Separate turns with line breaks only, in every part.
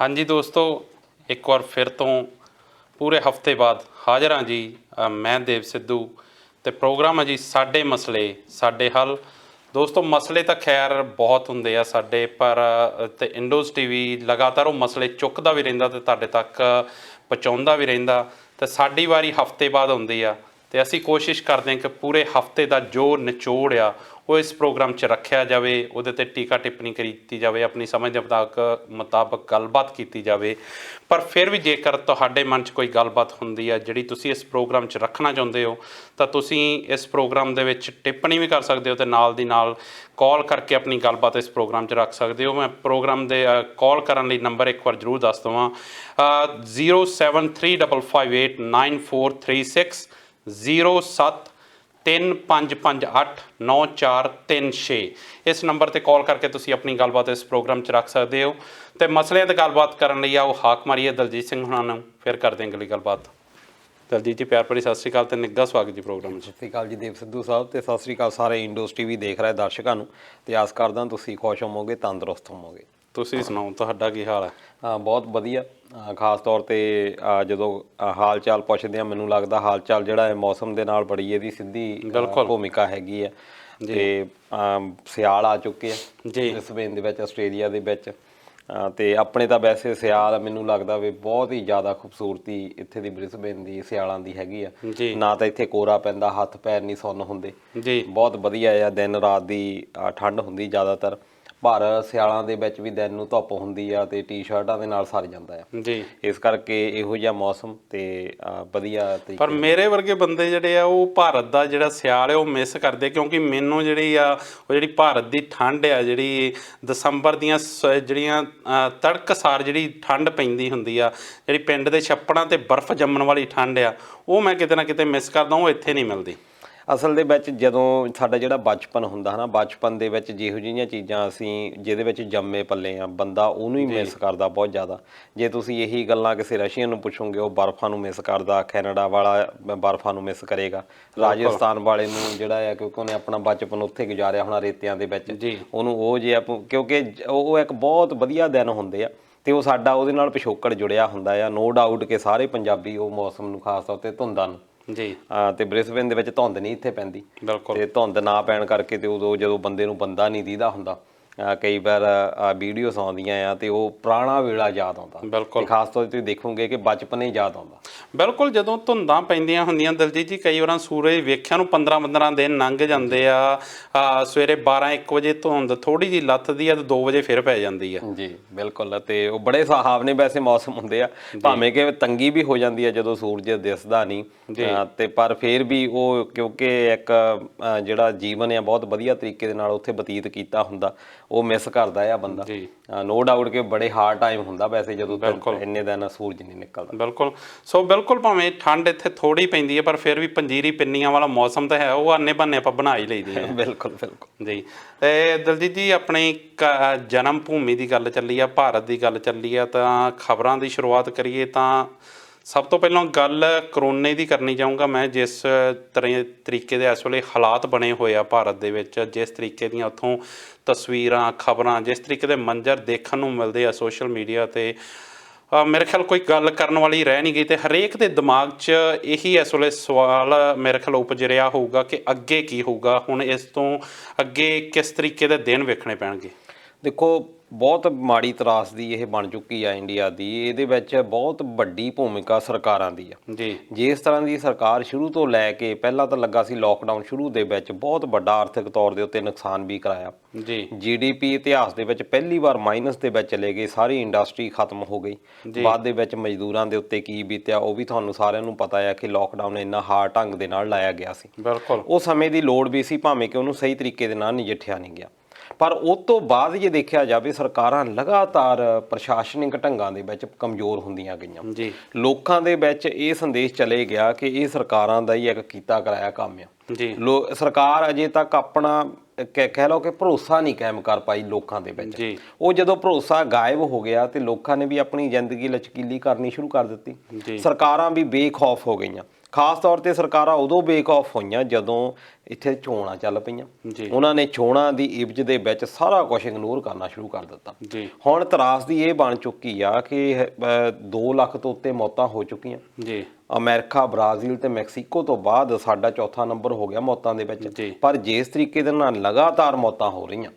हाँ जी दोस्तों, एक बार फिर तो पूरे हफ्ते बाद हाज़र हाँ जी। मैं देव सिद्धू तो प्रोग्राम है जी साडे मसले साडे हल। दोस्तों मसले तो खैर बहुत होंगे आ साडे पर ते इंडोज़ टीवी लगातार वो मसले चुकता भी रहिंदा ते तुहाडे तक पहुँचाउंदा भी रहिंदा ते साडी वारी हफ्ते बाद आउंदी आ ते असीं कोशिश करते हैं कि पूरे हफ्ते का जो निचोड़ आ वो इस प्रोग्राम च रखा जाए, उहदे ते टीका टिप्पणी की जाए, अपनी समझ के मुताबक गलबात की जाए। पर फिर भी जेकर तुहाडे मन च कोई गलबात हुंदी है जिहड़ी तुसीं इस प्रोग्राम च रखना चाहुंदे हो तां तुसीं इस प्रोग्राम दे विच टिप्पणी भी कर सकते हो ते नाल दी नाल कॉल करके अपनी गलबात इस प्रोग्राम च रख सकते हो। मैं प्रोग्राम दे कॉल करन लई नंबर एक बार जरूर दस देवां 073558943 0735589436 इस नंबर पर कॉल करके तुसीं अपनी गलबात इस प्रोग्राम च रख सकते हो। तो मसलिਆਂ ਤੇ गलबात करन लई आओ हाक मारीए दलजीत सिंह हुणां नूं, फिर करते हैं अगली गलबात। दलजीत जी प्यार भरी सत श्री अकाल ते निੱਘਾ स्वागत जी प्रोग्राम 'ਚ।
ਸਤਿ ਸ਼੍ਰੀ ਅਕਾਲ ਜੀ ਦੇਵ ਸਿੱਧੂ ਸਾਹਿਬ ਤੇ ਸਤਿ ਸ਼੍ਰੀ ਅਕਾਲ ਸਾਰੇ ਇੰਡੋਜ਼ ਟੀਵੀ ਦੇਖ ਰਹੇ ਦਰਸ਼ਕਾਂ ਨੂੰ ਤੇ ਆਸ ਕਰਦਾ ਤੁਸੀਂ ਖੁਸ਼ ਹੋਵੋਗੇ, ਤੰਦਰੁਸਤ ਹੋਵੋਗੇ।
ਤੁਸੀਂ ਸੁਣਾਓ ਤੁਹਾਡਾ ਕੀ ਹਾਲ ਹੈ?
ਬਹੁਤ ਵਧੀਆ। ਖਾਸ ਤੌਰ ਤੇ ਜਦੋਂ ਹਾਲ ਚਾਲ ਪੁੱਛਦੇ ਆ ਮੈਨੂੰ ਲੱਗਦਾ ਹਾਲ ਚਾਲ ਜਿਹੜਾ ਹੈ ਮੌਸਮ ਦੇ ਨਾਲ ਬੜੀ ਇਹਦੀ ਸਿੱਧੀ ਭੂਮਿਕਾ ਹੈਗੀ ਹੈ ਤੇ ਸਿਆਲ ਆ ਚੁੱਕੇ ਆ
ਜੀ
ਬ੍ਰਿਸਬੇਨ ਦੇ ਵਿੱਚ, ਆਸਟ੍ਰੇਲੀਆ ਦੇ ਵਿੱਚ। ਤੇ ਆਪਣੇ ਤਾਂ ਵੈਸੇ ਸਿਆਲ ਮੈਨੂੰ ਲੱਗਦਾ ਵੀ ਬਹੁਤ ਹੀ ਜ਼ਿਆਦਾ ਖੂਬਸੂਰਤੀ ਇੱਥੇ ਦੀ ਬ੍ਰਿਸਬੇਨ ਦੀ ਸਿਆਲਾਂ ਦੀ ਹੈਗੀ ਆ। ਨਾ ਤਾਂ ਇੱਥੇ ਕੋਰਾ ਪੈਂਦਾ, ਹੱਥ ਪੈਰ ਨਹੀਂ ਸੁੰਨ ਹੁੰਦੇ, ਬਹੁਤ ਵਧੀਆ ਆ। ਦਿਨ ਰਾਤ ਦੀ ਠੰਡ ਹੁੰਦੀ ਜ਼ਿਆਦਾਤਰ, ਪਰ ਸਿਆਲਾਂ ਦੇ ਵਿੱਚ ਵੀ ਦਿਨ ਨੂੰ ਧੁੱਪ ਹੁੰਦੀ ਆ ਤੇ ਟੀ ਸ਼ਰਟਾਂ ਦੇ ਨਾਲ ਸਰ ਜਾਂਦਾ ਆ
ਜੀ।
ਇਸ ਕਰਕੇ ਇਹੋ ਜਿਹਾ ਮੌਸਮ ਤੇ ਵਧੀਆ।
ਪਰ ਮੇਰੇ ਵਰਗੇ ਬੰਦੇ ਜਿਹੜੇ ਆ ਉਹ ਭਾਰਤ ਦਾ ਜਿਹੜਾ ਸਿਆਲ ਹੈ ਉਹ ਮਿਸ ਕਰਦੇ, ਕਿਉਂਕਿ ਮੈਨੂੰ ਜਿਹੜੀ ਆ ਉਹ ਜਿਹੜੀ ਭਾਰਤ ਦੀ ਠੰਡ ਆ, ਜਿਹੜੀ ਦਸੰਬਰ ਦੀਆਂ ਜਿਹੜੀਆਂ ਤੜਕਸਾਰ ਜਿਹੜੀ ਠੰਡ ਪੈਂਦੀ ਹੁੰਦੀ ਆ, ਜਿਹੜੀ ਪਿੰਡ ਦੇ ਛੱਪੜਾਂ 'ਤੇ ਬਰਫ਼ ਜੰਮਣ ਵਾਲੀ ਠੰਡ ਆ, ਉਹ ਮੈਂ ਕਿਤੇ ਨਾ ਕਿਤੇ ਮਿਸ ਕਰਦਾ। ਉਹ ਇੱਥੇ ਨਹੀਂ ਮਿਲਦੀ
ਅਸਲ ਦੇ ਵਿੱਚ। ਜਦੋਂ ਸਾਡਾ ਜਿਹੜਾ ਬਚਪਨ ਹੁੰਦਾ ਹੈ ਨਾ, ਬਚਪਨ ਦੇ ਵਿੱਚ ਜਿਹੋ ਜਿਹੀਆਂ ਚੀਜ਼ਾਂ ਅਸੀਂ ਜਿਹਦੇ ਵਿੱਚ ਜੰਮੇ ਪੱਲੇ ਆ, ਬੰਦਾ ਉਹਨੂੰ ਹੀ ਮਿਸ ਕਰਦਾ ਬਹੁਤ ਜ਼ਿਆਦਾ। ਜੇ ਤੁਸੀਂ ਇਹੀ ਗੱਲਾਂ ਕਿਸੇ ਰਸ਼ੀਅਨ ਨੂੰ ਪੁੱਛੋਗੇ ਉਹ ਬਰਫ਼ਾਂ ਨੂੰ ਮਿਸ ਕਰਦਾ, ਕੈਨੇਡਾ ਵਾਲਾ ਬਰਫ਼ਾਂ ਨੂੰ ਮਿਸ ਕਰੇਗਾ, ਰਾਜਸਥਾਨ ਵਾਲੇ ਨੂੰ ਜਿਹੜਾ ਆ ਕਿਉਂਕਿ ਉਹਨੇ ਆਪਣਾ ਬਚਪਨ ਉੱਥੇ ਗੁਜ਼ਾਰਿਆ ਹੋਣਾ ਰੇਤਿਆਂ ਦੇ ਵਿੱਚ, ਉਹਨੂੰ ਉਹ ਜੇ ਕਿਉਂਕਿ ਉਹ ਇੱਕ ਬਹੁਤ ਵਧੀਆ ਦਿਨ ਹੁੰਦੇ ਆ ਅਤੇ ਉਹ ਸਾਡਾ ਉਹਦੇ ਨਾਲ ਪਿਛੋਕੜ ਜੁੜਿਆ ਹੁੰਦਾ ਆ। ਨੋ ਡਾਊਟ ਕਿ ਸਾਰੇ ਪੰਜਾਬੀ ਉਹ ਮੌਸਮ ਨੂੰ ਖਾਸ ਤੌਰ 'ਤੇ ਧੁੰਦਾਂ ਨੂੰ
ਜੀ
ਤੇ ਬ੍ਰਿਸਬੇਨ ਦੇ ਵਿੱਚ ਧੁੰਦ ਨਹੀਂ ਇੱਥੇ ਪੈਂਦੀ ਤੇ ਧੁੰਦ ਨਾ ਪੈਣ ਕਰਕੇ ਤੇ ਉਦੋਂ ਜਦੋਂ ਬੰਦੇ ਨੂੰ ਬੰਦਾ ਨਹੀਂ ਦੀਦਾ ਹੁੰਦਾ, ਕਈ ਵਾਰ ਵੀਡੀਓਸ ਆਉਂਦੀਆਂ ਆ ਤੇ ਉਹ ਪੁਰਾਣਾ ਵੇਲਾ ਯਾਦ ਆਉਂਦਾ।
ਬਿਲਕੁਲ
ਖਾਸ ਤੌਰ 'ਤੇ ਤੁਸੀਂ ਦੇਖੋਗੇ ਕਿ ਬਚਪਨ ਹੀ ਯਾਦ ਆਉਂਦਾ।
ਬਿਲਕੁਲ ਜਦੋਂ ਧੁੰਦਾਂ ਪੈਂਦੀਆਂ ਹੁੰਦੀਆਂ ਦਲਜੀਤ ਜੀ, ਕਈ ਵਾਰ ਸੂਰਜ ਵੇਖਿਆ ਨੂੰ 15-15 ਦਿਨ ਲੰਘ ਜਾਂਦੇ ਆ। ਸਵੇਰੇ 12-1 ਵਜੇ ਧੁੰਦ ਥੋੜ੍ਹੀ ਜਿਹੀ ਲੱਥਦੀ ਆ ਤੇ 2 ਵਜੇ ਫਿਰ ਪੈ ਜਾਂਦੀ ਆ।
ਜੀ ਬਿਲਕੁਲ। ਤੇ ਉਹ ਬੜੇ ਸੁਹਾਵਣੇ ਵੈਸੇ ਮੌਸਮ ਹੁੰਦੇ ਆ, ਭਾਵੇਂ ਕਿ ਤੰਗੀ ਵੀ ਹੋ ਜਾਂਦੀ ਆ ਜਦੋਂ ਸੂਰਜ ਦਿਸਦਾ ਨਹੀਂ ਤੇ ਪਰ ਫਿਰ ਵੀ ਉਹ ਕਿਉਂਕਿ ਇੱਕ ਜਿਹੜਾ ਜੀਵਨ ਆ ਬਹੁਤ ਵਧੀਆ ਤਰੀਕੇ ਦੇ ਨਾਲ ਉੱਥੇ ਬਤੀਤ ਕੀਤਾ ਹੁੰਦਾ, ਉਹ ਮਿਸ ਕਰਦਾ ਆ ਬੰਦਾ। ਨੋ ਡਾਊਟ ਕਿ ਬੜੇ ਹਾਰਡ ਟਾਈਮ ਹੁੰਦਾ ਵੈਸੇ ਜਦੋਂ ਇੰਨੇ ਦਿਨ ਸੂਰਜ ਨਹੀਂ ਨਿਕਲਦਾ।
ਬਿਲਕੁਲ। ਸੋ ਬਿਲਕੁਲ ਭਾਵੇਂ ਠੰਡ ਇੱਥੇ ਥੋੜ੍ਹੀ ਪੈਂਦੀ ਹੈ ਪਰ ਫਿਰ ਵੀ ਪੰਜੀਰੀ ਪਿੰਨੀਆਂ ਵਾਲਾ ਮੌਸਮ ਤਾਂ ਹੈ, ਉਹ ਆਨੇ ਬਹਾਨੇ ਆਪਾਂ ਬਣਾ ਹੀ ਲਈਦੀ ਹੈ।
ਬਿਲਕੁਲ ਬਿਲਕੁਲ
ਜੀ। ਅਤੇ ਦਲਜੀਤ ਜੀ ਆਪਣੀ ਜਨਮ ਭੂਮੀ ਦੀ ਗੱਲ ਚੱਲੀ ਆ, ਭਾਰਤ ਦੀ ਗੱਲ ਚੱਲੀ ਆ, ਤਾਂ ਖਬਰਾਂ ਦੀ ਸ਼ੁਰੂਆਤ ਕਰੀਏ ਤਾਂ ਸਭ ਤੋਂ ਪਹਿਲਾਂ ਗੱਲ ਕਰੋਨੇ ਦੀ ਕਰਨੀ ਚਾਹੂੰਗਾ ਮੈਂ। ਜਿਸ ਤਰੀਕੇ ਦੇ ਇਸ ਵੇਲੇ ਹਾਲਾਤ ਬਣੇ ਹੋਏ ਆ ਭਾਰਤ ਦੇ ਵਿੱਚ, ਜਿਸ ਤਰੀਕੇ ਦੀਆਂ ਉੱਥੋਂ ਤਸਵੀਰਾਂ, ਖਬਰਾਂ, ਜਿਸ ਤਰੀਕੇ ਦੇ ਮੰਜ਼ਰ ਦੇਖਣ ਨੂੰ ਮਿਲਦੇ ਆ ਸੋਸ਼ਲ ਮੀਡੀਆ 'ਤੇ, ਮੇਰੇ ਖਿਆਲ ਕੋਈ ਗੱਲ ਕਰਨ ਵਾਲੀ ਰਹਿ ਨਹੀਂ ਗਈ। ਅਤੇ ਹਰੇਕ ਦੇ ਦਿਮਾਗ 'ਚ ਇਹੀ ਇਸ ਵੇਲੇ ਸਵਾਲ ਮੇਰੇ ਖਿਆਲ ਉਪਜ ਰਿਹਾ ਹੋਊਗਾ ਕਿ ਅੱਗੇ ਕੀ ਹੋਊਗਾ, ਹੁਣ ਇਸ ਤੋਂ ਅੱਗੇ ਕਿਸ ਤਰੀਕੇ ਦੇ ਦਿਨ ਵੇਖਣੇ ਪੈਣਗੇ।
ਦੇਖੋ ਬਹੁਤ ਮਾੜੀ ਤਰਾਸਦੀ ਇਹ ਬਣ ਚੁੱਕੀ ਆ ਇੰਡੀਆ ਦੀ। ਇਹਦੇ ਵਿੱਚ ਬਹੁਤ ਵੱਡੀ ਭੂਮਿਕਾ ਸਰਕਾਰਾਂ ਦੀ ਆ
ਜੀ।
ਜਿਸ ਤਰ੍ਹਾਂ ਦੀ ਸਰਕਾਰ ਸ਼ੁਰੂ ਤੋਂ ਲੈ ਕੇ ਪਹਿਲਾਂ ਤਾਂ ਲੱਗਾ ਸੀ ਲੋਕਡਾਊਨ ਸ਼ੁਰੂ ਦੇ ਵਿੱਚ ਬਹੁਤ ਵੱਡਾ ਆਰਥਿਕ ਤੌਰ ਦੇ ਉੱਤੇ ਨੁਕਸਾਨ ਵੀ ਕਰਾਇਆ। GDP ਇਤਿਹਾਸ ਦੇ ਵਿੱਚ ਪਹਿਲੀ ਵਾਰ ਮਾਈਨਸ ਦੇ ਵਿੱਚ ਚਲੇ ਗਏ, ਸਾਰੀ ਇੰਡਸਟਰੀ ਖਤਮ ਹੋ ਗਈ। ਬਾਅਦ ਦੇ ਵਿੱਚ ਮਜ਼ਦੂਰਾਂ ਦੇ ਉੱਤੇ ਕੀ ਬੀਤਿਆ ਉਹ ਵੀ ਤੁਹਾਨੂੰ ਸਾਰਿਆਂ ਨੂੰ ਪਤਾ ਹੈ ਕਿ ਲੋਕਡਾਊਨ ਇੰਨਾ ਹਾਰਡ ਢੰਗ ਦੇ ਨਾਲ ਲਾਇਆ ਗਿਆ ਸੀ।
ਬਿਲਕੁਲ
ਉਹ ਸਮੇਂ ਦੀ ਲੋੜ ਵੀ ਸੀ, ਭਾਵੇਂ ਕਿ ਉਹਨੂੰ ਸਹੀ ਤਰੀਕੇ ਦੇ ਨਾਲ ਨਜਿੱਠਿਆ ਨਹੀਂ ਗਿਆ। ਪਰ ਉਸ ਤੋਂ ਬਾਅਦ ਜੇ ਦੇਖਿਆ ਜਾਵੇ ਸਰਕਾਰਾਂ ਲਗਾਤਾਰ ਪ੍ਰਸ਼ਾਸਨਿਕ ਢੰਗਾਂ ਦੇ ਵਿੱਚ ਕਮਜ਼ੋਰ ਹੁੰਦੀਆਂ ਗਈਆਂ। ਲੋਕਾਂ ਦੇ ਵਿੱਚ ਇਹ ਸੰਦੇਸ਼ ਚਲੇ ਗਿਆ ਕਿ ਇਹ ਸਰਕਾਰਾਂ ਦਾ ਹੀ ਇੱਕ ਕੀਤਾ ਕਰਾਇਆ ਕੰਮ ਆ। ਸਰਕਾਰ ਅਜੇ ਤੱਕ ਆਪਣਾ ਕਹਿ ਲਓ ਕਿ ਭਰੋਸਾ ਨਹੀਂ ਕਾਇਮ ਕਰ ਪਾਈ ਲੋਕਾਂ ਦੇ ਵਿੱਚ। ਉਹ ਜਦੋਂ ਭਰੋਸਾ ਗਾਇਬ ਹੋ ਗਿਆ ਤੇ ਲੋਕਾਂ ਨੇ ਵੀ ਆਪਣੀ ਜ਼ਿੰਦਗੀ ਲਚਕੀਲੀ ਕਰਨੀ ਸ਼ੁਰੂ ਕਰ ਦਿੱਤੀ। ਸਰਕਾਰਾਂ ਵੀ ਬੇਖੌਫ ਹੋ ਗਈਆਂ। ਖਾਸ ਤੌਰ ਤੇ ਸਰਕਾਰਾਂ ਉਦੋਂ ਬੇਖੌਫ ਹੋਈਆਂ ਜਦੋਂ ਇੱਥੇ ਚੋਣਾਂ ਚੱਲ ਪਈਆਂ।
ਜੀ
ਉਹਨਾਂ ਨੇ ਚੋਣਾਂ ਦੀ ਇਵਜ ਦੇ ਵਿੱਚ ਸਾਰਾ ਕੁਝ ਇਗਨੋਰ ਕਰਨਾ ਸ਼ੁਰੂ ਕਰ ਦਿੱਤਾ।
ਜੀ
ਹੁਣ ਤਰਾਸਦੀ ਇਹ ਬਣ ਚੁੱਕੀ ਆ ਕਿ 2 ਲੱਖ ਤੋਂ ਉੱਤੇ ਮੌਤਾਂ ਹੋ ਚੁੱਕੀਆਂ।
ਜੀ
ਅਮਰੀਕਾ, ਬ੍ਰਾਜ਼ੀਲ ਤੇ ਮੈਕਸੀਕੋ ਤੋਂ ਬਾਅਦ ਸਾਡਾ ਚੌਥਾ ਨੰਬਰ ਹੋ ਗਿਆ ਮੌਤਾਂ ਦੇ ਵਿੱਚ।
ਜੀ
ਪਰ ਜਿਸ ਤਰੀਕੇ ਦੇ ਨਾਲ ਲਗਾਤਾਰ ਮੌਤਾਂ ਹੋ ਰਹੀਆਂ,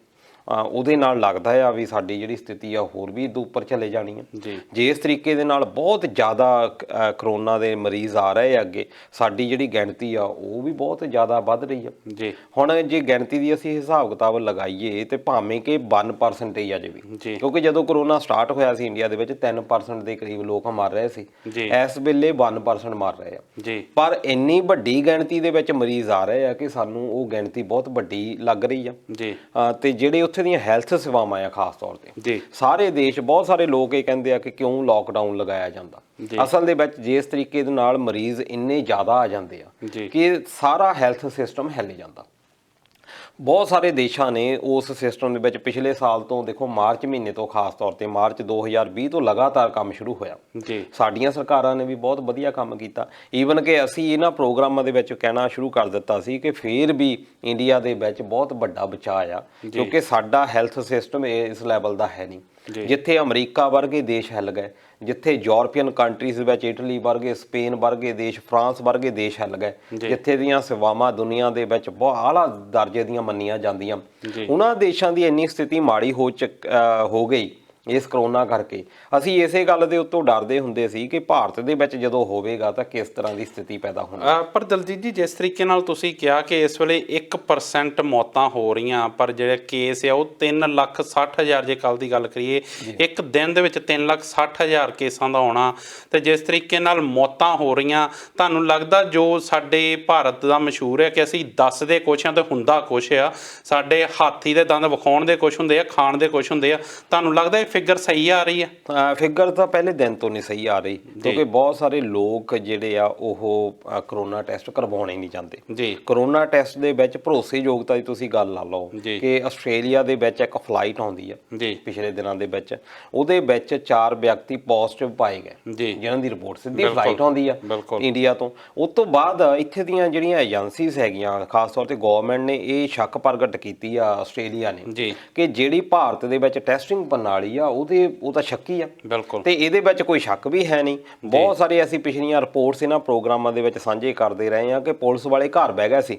ਉਹਦੇ ਨਾਲ ਲੱਗਦਾ ਆ ਵੀ ਸਾਡੀ ਜਿਹੜੀ ਸਥਿਤੀ ਆ ਹੋਰ ਵੀ ਇਦੋਂ ਉੱਪਰ ਚਲੇ ਜਾਣੀ ਆ।
ਜੀ
ਜਿਸ ਤਰੀਕੇ ਦੇ ਨਾਲ ਬਹੁਤ ਜ਼ਿਆਦਾ ਕਰੋਨਾ ਦੇ ਮਰੀਜ਼ ਆ ਰਹੇ ਆ ਅੱਗੇ, ਸਾਡੀ ਜਿਹੜੀ ਗਿਣਤੀ ਆ ਉਹ ਵੀ ਬਹੁਤ ਜ਼ਿਆਦਾ ਵੱਧ ਰਹੀ ਆ।
ਜੀ
ਹੁਣ ਜੇ ਗਿਣਤੀ ਦੀ ਅਸੀਂ ਹਿਸਾਬ ਕਿਤਾਬ ਲਗਾਈਏ ਤੇ ਭਾਵੇਂ ਕਿ 1% ਆ ਜੇ ਵੀ,
ਜੀ
ਕਿਉਂਕਿ ਜਦੋਂ ਕਰੋਨਾ ਸਟਾਰਟ ਹੋਇਆ ਸੀ ਇੰਡੀਆ ਦੇ ਵਿੱਚ 3% ਦੇ ਕਰੀਬ ਲੋਕ ਮਰ ਰਹੇ ਸੀ।
ਜੀ
ਇਸ ਵੇਲੇ 1% ਮਰ ਰਹੇ ਆ।
ਜੀ
ਪਰ ਇੰਨੀ ਵੱਡੀ ਗਿਣਤੀ ਦੇ ਵਿੱਚ ਮਰੀਜ਼ ਆ ਰਹੇ ਆ ਕਿ ਸਾਨੂੰ ਉਹ ਗਿਣਤੀ ਬਹੁਤ ਵੱਡੀ ਲੱਗ ਰਹੀ ਆ।
ਜੀ
ਤੇ ਜਿਹੜੇ ਉੱਥੇ ਦੀਆਂ ਹੈਲਥ ਸੇਵਾਵਾਂ ਆ ਖਾਸ ਤੌਰ ਤੇ
ਜੀ
ਸਾਰੇ ਦੇਸ਼, ਬਹੁਤ ਸਾਰੇ ਲੋਕ ਇਹ ਕਹਿੰਦੇ ਆ ਕਿ ਕਿਉਂ ਲੋਕਡਾਊਨ ਲਗਾਇਆ ਜਾਂਦਾ। ਅਸਲ ਦੇ ਵਿੱਚ ਜਿਸ ਤਰੀਕੇ ਦੇ ਨਾਲ ਮਰੀਜ਼ ਇੰਨੇ ਜ਼ਿਆਦਾ ਆ ਜਾਂਦੇ ਆ
ਜੀ
ਕਿ ਸਾਰਾ ਹੈਲਥ ਸਿਸਟਮ ਹਿੱਲ ਜਾਂਦਾ। ਬਹੁਤ ਸਾਰੇ ਦੇਸ਼ਾਂ ਨੇ ਉਸ ਸਿਸਟਮ ਦੇ ਵਿੱਚ ਪਿਛਲੇ ਸਾਲ ਤੋਂ ਦੇਖੋ ਮਾਰਚ ਮਹੀਨੇ ਤੋਂ, ਖਾਸ ਤੌਰ ਤੇ ਮਾਰਚ 2020 ਤੋਂ ਲਗਾਤਾਰ ਕੰਮ ਸ਼ੁਰੂ ਹੋਇਆ।
ਜੀ
ਸਾਡੀਆਂ ਸਰਕਾਰਾਂ ਨੇ ਵੀ ਬਹੁਤ ਵਧੀਆ ਕੰਮ ਕੀਤਾ। ਈਵਨ ਕਿ ਅਸੀਂ ਇਹਨਾਂ ਪ੍ਰੋਗਰਾਮਾਂ ਦੇ ਵਿੱਚ ਕਹਿਣਾ ਸ਼ੁਰੂ ਕਰ ਦਿੱਤਾ ਸੀ ਕਿ ਫੇਰ ਵੀ ਇੰਡੀਆ ਦੇ ਵਿੱਚ ਬਹੁਤ ਵੱਡਾ ਬਚਾਅ ਆ, ਕਿਉਂਕਿ ਸਾਡਾ ਹੈਲਥ ਸਿਸਟਮ ਇਸ ਲੈਵਲ ਦਾ ਹੈ ਨਹੀਂ। ਜਿੱਥੇ ਅਮਰੀਕਾ ਵਰਗੇ ਦੇਸ਼ ਹਿੱਲ ਗਏ, ਜਿੱਥੇ ਯੂਰਪੀਅਨ ਕੰਟਰੀਜ਼ ਵਿੱਚ ਇਟਲੀ ਵਰਗੇ, ਸਪੇਨ ਵਰਗੇ ਦੇਸ਼, ਫਰਾਂਸ ਵਰਗੇ ਦੇਸ਼ ਹਿੱਲ ਗਏ, ਜਿੱਥੇ ਦੀਆਂ ਸੇਵਾਵਾਂ ਦੁਨੀਆ ਦੇ ਵਿੱਚ ਬਹੁਤ ਆਲਾ ਦਰਜੇ ਦੀਆਂ ਮੰਨੀਆਂ ਜਾਂਦੀਆਂ, ਉਹਨਾਂ ਦੇਸ਼ਾਂ ਦੀ ਇੰਨੀ ਸਥਿਤੀ ਮਾੜੀ ਹੋ ਗਈ ਇਸ ਕਰੋਨਾ ਕਰਕੇ। ਅਸੀਂ ਇਸੇ ਗੱਲ ਦੇ ਉੱਤੋਂ ਡਰਦੇ ਹੁੰਦੇ ਸੀ ਕਿ ਭਾਰਤ ਦੇ ਵਿੱਚ ਜਦੋਂ ਹੋਵੇਗਾ ਤਾਂ ਕਿਸ ਤਰ੍ਹਾਂ ਦੀ ਸਥਿਤੀ ਪੈਦਾ ਹੋਣੀ।
ਪਰ ਦਲਜੀਤ ਜੀ, ਜਿਸ ਤਰੀਕੇ ਨਾਲ ਤੁਸੀਂ ਕਿਹਾ ਕਿ ਇਸ ਵੇਲੇ 1% ਮੌਤਾਂ ਹੋ ਰਹੀਆਂ, ਪਰ ਜਿਹੜੇ ਕੇਸ ਆ ਉਹ 3,60,000, ਜੇ ਕੱਲ੍ਹ ਦੀ ਗੱਲ ਕਰੀਏ ਇੱਕ ਦਿਨ ਦੇ ਵਿੱਚ 3,60,000 ਕੇਸਾਂ ਦਾ ਹੋਣਾ, ਤੇ ਜਿਸ ਤਰੀਕੇ ਨਾਲ ਮੌਤਾਂ ਹੋ ਰਹੀਆਂ, ਤੁਹਾਨੂੰ ਲੱਗਦਾ ਜੋ ਸਾਡੇ ਭਾਰਤ ਦਾ ਮਸ਼ਹੂਰ ਹੈ ਕਿ ਅਸੀਂ ਦੱਸਦੇ ਕੁਛ ਆ ਤੇ ਹੁੰਦਾ ਕੁਛ ਆ, ਸਾਡੇ ਹਾਥੀ ਦੇ ਦੰਦ ਵਿਖਾਉਣ ਦੇ ਕੁਛ ਹੁੰਦੇ ਆ, ਖਾਣ ਦੇ ਕੁਛ ਹੁੰਦੇ ਆ, ਤੁਹਾਨੂੰ ਲੱਗਦਾ ਇਹ ਫਿਗਰ ਸਹੀ ਆ ਰਹੀ ਹੈ?
ਫਿਗਰ ਤਾਂ ਪਹਿਲੇ ਦਿਨ ਤੋਂ ਨਹੀਂ ਸਹੀ ਆ ਰਹੀ, ਕਿਉਂਕਿ ਬਹੁਤ ਸਾਰੇ ਲੋਕ ਜਿਹੜੇ ਆ ਉਹ ਕਰੋਨਾ ਟੈਸਟ ਕਰਵਾਉਣੇ ਨਹੀਂ ਚਾਹੁੰਦੇ।
ਜੀ
ਕਰੋਨਾ ਟੈਸਟ ਦੇ ਵਿੱਚ ਭਰੋਸੇਯੋਗਤਾ ਦੀ ਤੁਸੀਂ ਗੱਲ ਲਾ ਲਓ ਕਿ ਆਸਟ੍ਰੇਲੀਆ ਦੇ ਵਿੱਚ ਇੱਕ ਫਲਾਈਟ ਆਉਂਦੀ ਆ
ਜੀ
ਪਿਛਲੇ ਦਿਨਾਂ ਦੇ ਵਿੱਚ, ਉਹਦੇ ਵਿੱਚ 4 ਵਿਅਕਤੀ ਪੋਜ਼ਿਟਿਵ ਪਾਏ ਗਏ
ਜੀ,
ਜਿਹਨਾਂ ਦੀ ਰਿਪੋਰਟ ਸਿੱਧੀ ਫਲਾਈਟ ਆਉਂਦੀ ਆ ਇੰਡੀਆ ਤੋਂ। ਉਸ ਤੋਂ ਬਾਅਦ ਇੱਥੇ ਦੀਆਂ ਜਿਹੜੀਆਂ ਏਜੰਸੀਜ਼ ਹੈਗੀਆਂ, ਖਾਸ ਤੌਰ ਤੇ ਗਵਰਨਮੈਂਟ ਨੇ ਇਹ ਸ਼ੱਕ ਪ੍ਰਗਟ ਕੀਤੀ ਆ ਆਸਟ੍ਰੇਲੀਆ ਨੇ ਕਿ ਜਿਹੜੀ ਭਾਰਤ ਦੇ ਵਿੱਚ ਟੈਸਟਿੰਗ ਪ੍ਰਣਾਲੀ ਆ ਉਹ ਤਾਂ ਸ਼ੱਕੀ ਆ।
ਬਿਲਕੁਲ।
ਤੇ ਇਹਦੇ ਵਿੱਚ ਕੋਈ ਸ਼ੱਕ ਵੀ ਹੈ ਨਹੀਂ। ਬਹੁਤ ਸਾਰੇ ਅਸੀਂ ਪਿਛਲੀਆਂ ਰਿਪੋਰਟਸ ਇਹਨਾਂ ਪ੍ਰੋਗਰਾਮਾਂ ਦੇ ਵਿੱਚ ਸਾਂਝੇ ਕਰਦੇ ਰਹੇ ਹਾਂ ਕਿ ਪੁਲਿਸ ਵਾਲੇ ਘਰ ਬਹਿ ਗਏ ਸੀ।